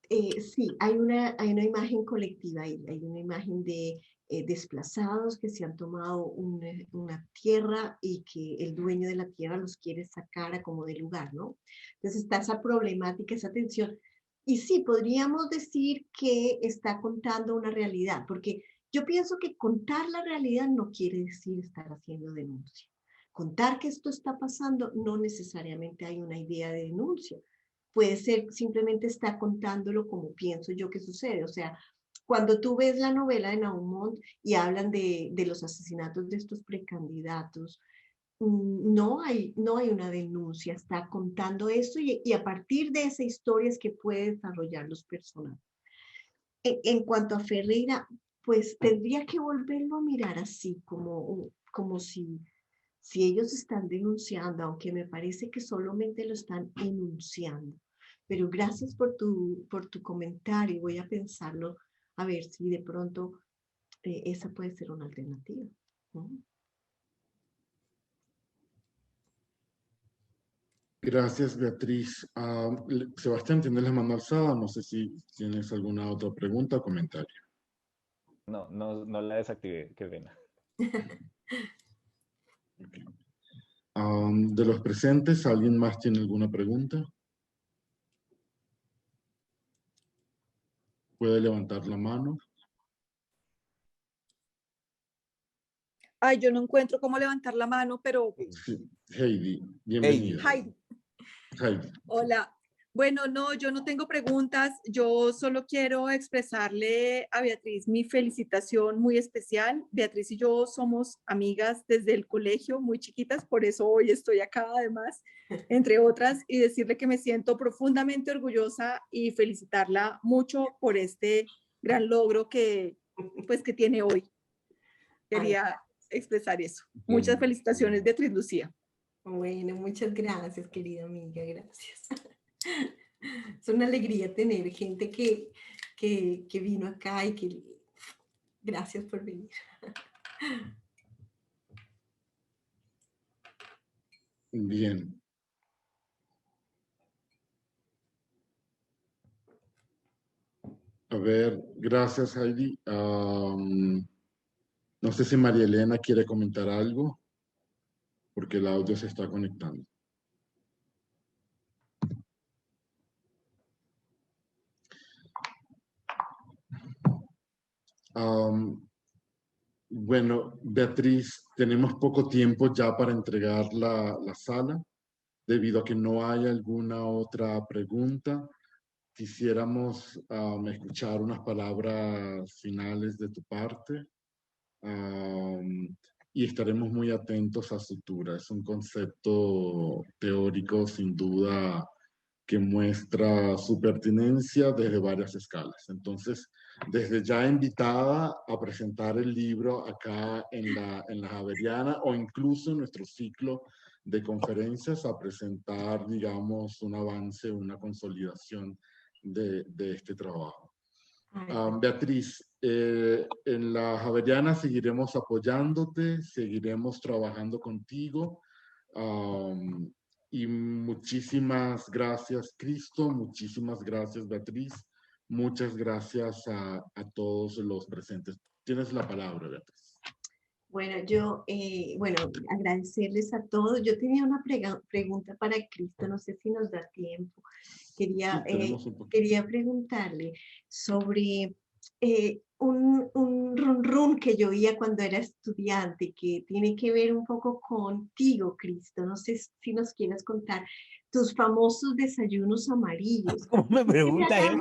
sí, hay una imagen colectiva ahí, hay una imagen de desplazados que se han tomado una tierra y que el dueño de la tierra los quiere sacar a como de lugar, ¿no? Entonces está esa problemática, esa tensión. Y sí, podríamos decir que está contando una realidad, porque yo pienso que contar la realidad no quiere decir estar haciendo denuncia. Contar que esto está pasando no necesariamente hay una idea de denuncia. Puede ser simplemente está contándolo como pienso yo que sucede. O sea, cuando tú ves la novela de Naumont y hablan de los asesinatos de estos precandidatos, no hay una denuncia, está contando eso y a partir de esa historia es que puede desarrollar los personajes. En cuanto a Ferreira, pues tendría que volverlo a mirar así, como si ellos están denunciando, aunque me parece que solamente lo están enunciando. Pero gracias por tu comentario, voy a pensarlo, a ver si de pronto esa puede ser una alternativa, ¿no? Gracias, Beatriz. Sebastián, ¿tienes la mano alzada? No sé si tienes alguna otra pregunta o comentario. No la desactivé, qué pena. Okay. De los presentes, ¿alguien más tiene alguna pregunta? Puede levantar la mano. Ay, yo no encuentro cómo levantar la mano, pero... Sí. Heidi, bienvenida. Heidi. Heidi. Hola. Bueno, no, yo no tengo preguntas. Yo solo quiero expresarle a Beatriz mi felicitación muy especial. Beatriz y yo somos amigas desde el colegio, muy chiquitas, por eso hoy estoy acá además, entre otras, y decirle que me siento profundamente orgullosa y felicitarla mucho por este gran logro que tiene hoy. Quería expresar eso. Muchas felicitaciones, Beatriz Lucía. Bueno, muchas gracias, querida amiga, gracias. Es una alegría tener gente que vino acá y que... Gracias por venir. Bien. A ver, gracias, Heidi. No sé si María Elena quiere comentar algo, porque el audio se está conectando. Bueno, Beatriz, tenemos poco tiempo ya para entregar la sala, debido a que no hay alguna otra pregunta. Quisiéramos escuchar unas palabras finales de tu parte, y estaremos muy atentos a Sutura. Es un concepto teórico sin duda que muestra su pertinencia desde varias escalas. Entonces, desde ya invitada a presentar el libro acá en la Javeriana, o incluso en nuestro ciclo de conferencias, a presentar, digamos, un avance, una consolidación de este trabajo. Beatriz, en la Javeriana seguiremos apoyándote, seguiremos trabajando contigo. Y muchísimas gracias, Cristo, muchísimas gracias, Beatriz, muchas gracias a todos los presentes. Tienes la palabra, Beatriz. Bueno, agradecerles a todos. Yo tenía una pregunta para Cristo, no sé si nos da tiempo. Quería preguntarle sobre un run run que yo oía cuando era estudiante, que tiene que ver un poco contigo, Cristo. No sé si nos quieres contar tus famosos desayunos amarillos. ¿Cómo me pregunta eso?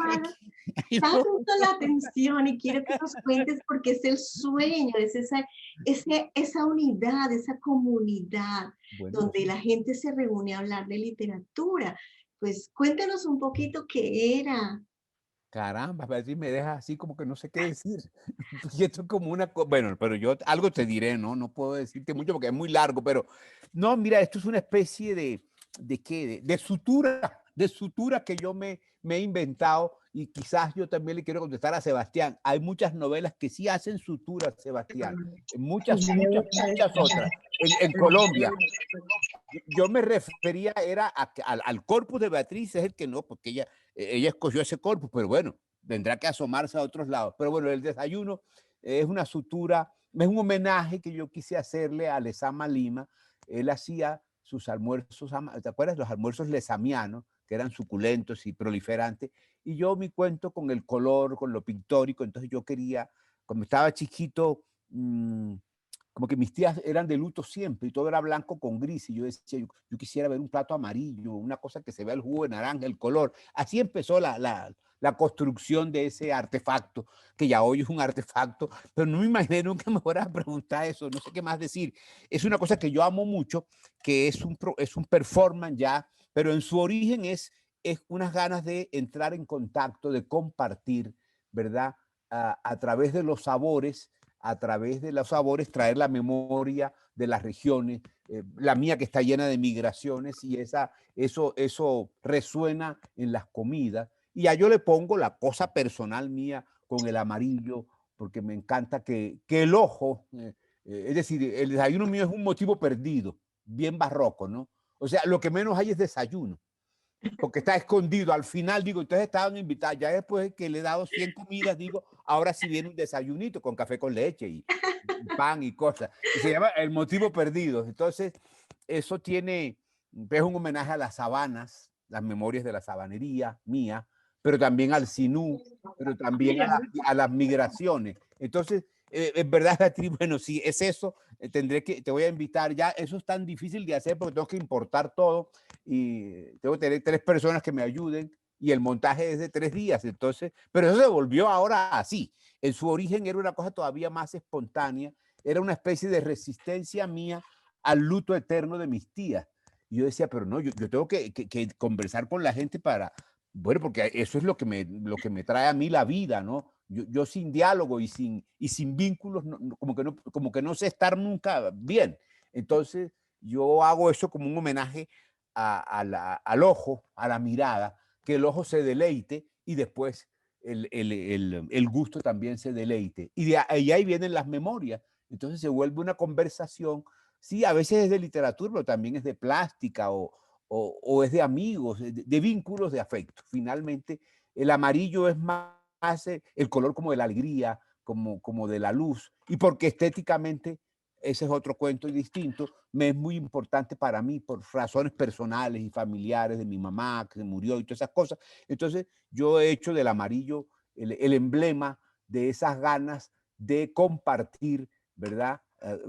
Tanto la atención, y quiero que nos cuentes, porque es el sueño, es esa unidad, esa comunidad, donde la gente se reúne a hablar de literatura. Pues cuéntanos un poquito qué era. Caramba, Beatriz, me deja así como que no sé qué decir. Y esto es como bueno, pero yo algo te diré, ¿no? No puedo decirte mucho porque es muy largo, pero no, mira, esto es una especie de sutura que yo me he inventado, y quizás yo también le quiero contestar a Sebastián. Hay muchas novelas que sí hacen sutura, Sebastián, muchas otras. En Colombia, yo me refería era al corpus de Beatriz, es el que no, porque ella escogió ese corpus, pero bueno, tendrá que asomarse a otros lados. Pero bueno, el desayuno es una sutura, es un homenaje que yo quise hacerle a Lezama Lima. Él hacía sus almuerzos, ¿te acuerdas? Los almuerzos lezamianos, que eran suculentos y proliferantes, y yo mi cuento con el color, con lo pictórico. Entonces yo quería, cuando estaba chiquito, como que mis tías eran de luto siempre y todo era blanco con gris, y yo decía, yo quisiera ver un plato amarillo, una cosa que se vea el jugo de naranja, el color. Así empezó la construcción de ese artefacto, que ya hoy es un artefacto, pero no me imaginé nunca me fuera a preguntar eso, no sé qué más decir. Es una cosa que yo amo mucho, que es un performance ya, pero en su origen es unas ganas de entrar en contacto, de compartir, ¿verdad? A través de los sabores, traer la memoria de las regiones, la mía que está llena de migraciones, y eso resuena en las comidas. Y ya yo le pongo la cosa personal mía con el amarillo, porque me encanta que el ojo, es decir, el desayuno mío es un motivo perdido, bien barroco, ¿no? O sea, lo que menos hay es desayuno, porque está escondido. Al final digo, entonces estaban invitados, ya después que le he dado 100 comidas, digo, ahora sí viene un desayunito con café con leche y pan y cosas. Y se llama El Motivo Perdido. Entonces, eso es un homenaje a las sabanas, las memorias de la sabanería mía, pero también al sinú, pero también a las migraciones. Entonces, es verdad, Beatriz, bueno, sí, es eso. Te voy a invitar ya. Eso es tan difícil de hacer porque tengo que importar todo y tengo que tener 3 personas que me ayuden, y el montaje es de 3 días. Entonces, pero eso se volvió ahora así. En su origen era una cosa todavía más espontánea, era una especie de resistencia mía al luto eterno de mis tías. Y yo decía, pero no, yo tengo que conversar con la gente para, bueno, porque eso es lo que me trae a mí la vida, ¿no? Yo sin diálogo y sin vínculos, como que no sé estar nunca bien. Entonces, yo hago eso como un homenaje al ojo, a la mirada, que el ojo se deleite y después el gusto también se deleite. Y ahí vienen las memorias. Entonces se vuelve una conversación, sí, a veces es de literatura, pero también es de plástica o es de amigos, de vínculos de afecto. Finalmente, el amarillo es más el color como de la alegría, como de la luz, y porque estéticamente, ese es otro cuento distinto, me es muy importante para mí por razones personales y familiares de mi mamá que se murió y todas esas cosas. Entonces yo he hecho del amarillo el emblema de esas ganas de compartir, ¿verdad?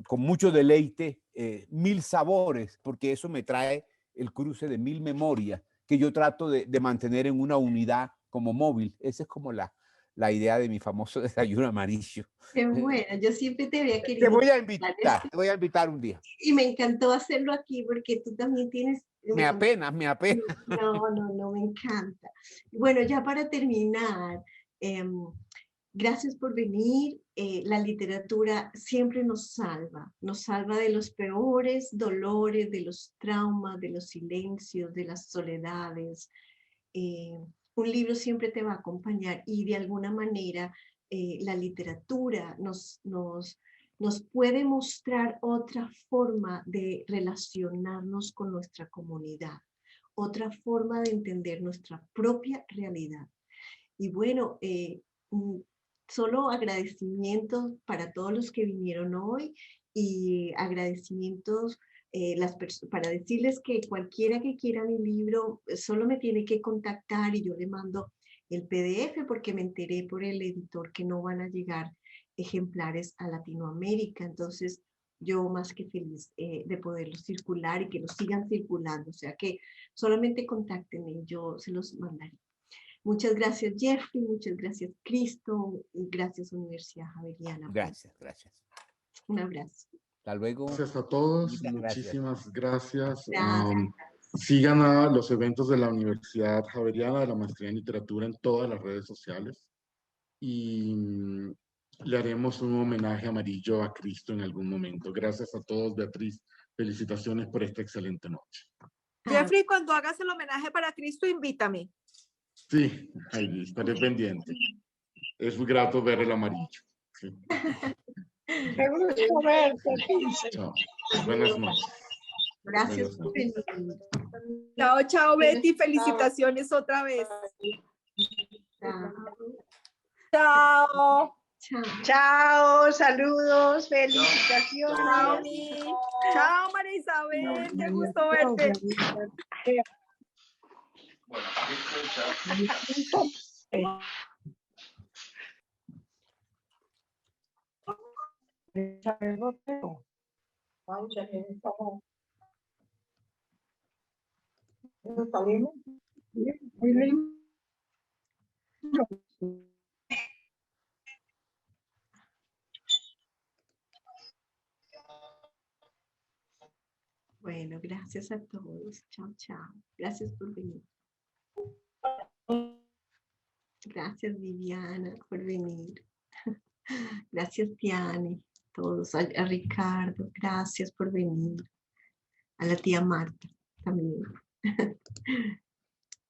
Con mucho deleite, 1000 sabores, porque eso me trae el cruce de 1000 memorias que yo trato de mantener en una unidad como móvil. Esa es como la idea de mi famoso desayuno amarillo. Qué bueno, yo siempre te había Te querido. voy a invitar un día. Y me encantó hacerlo aquí porque tú también tienes... Me apena. No, me encanta. Bueno, ya para terminar, gracias por venir. La literatura siempre nos salva de los peores dolores, de los traumas, de los silencios, de las soledades. Un libro siempre te va a acompañar y de alguna manera la literatura nos puede mostrar otra forma de relacionarnos con nuestra comunidad, otra forma de entender nuestra propia realidad. Y bueno, solo agradecimientos para todos los que vinieron hoy y agradecimientos para decirles que cualquiera que quiera mi libro solo me tiene que contactar y yo le mando el PDF porque me enteré por el editor que no van a llegar ejemplares a Latinoamérica. Entonces, yo más que feliz de poderlos circular y que los sigan circulando. O sea que solamente contáctenme y yo se los mandaré. Muchas gracias, Jeffrey. Muchas gracias, Cristo. Y gracias, Universidad Javeriana. Gracias. Un abrazo. Hasta luego. Gracias a todos. Muchas Muchísimas gracias. Gracias. Sigan a los eventos de la Universidad Javeriana de la Maestría en Literatura en todas las redes sociales. Y le haremos un homenaje amarillo a Cristo en algún momento. Gracias a todos, Beatriz. Felicitaciones por esta excelente noche. Jeffrey, cuando hagas el homenaje para Cristo, invítame. Sí, ahí estaré pendiente. Es muy grato ver el amarillo. Sí. Chao. Buenas noches. Gracias por venir. Chao, Betty. Felicitaciones otra vez. Chao. Chao, saludos, felicitaciones. Chao, María Isabel. Qué gusto verte. Bueno, gracias a todos. Chao. Gracias por venir. Gracias, Viviana, por venir. Gracias, Tiane, todos, a Ricardo, gracias por venir. A la tía Marta también.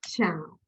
Chao.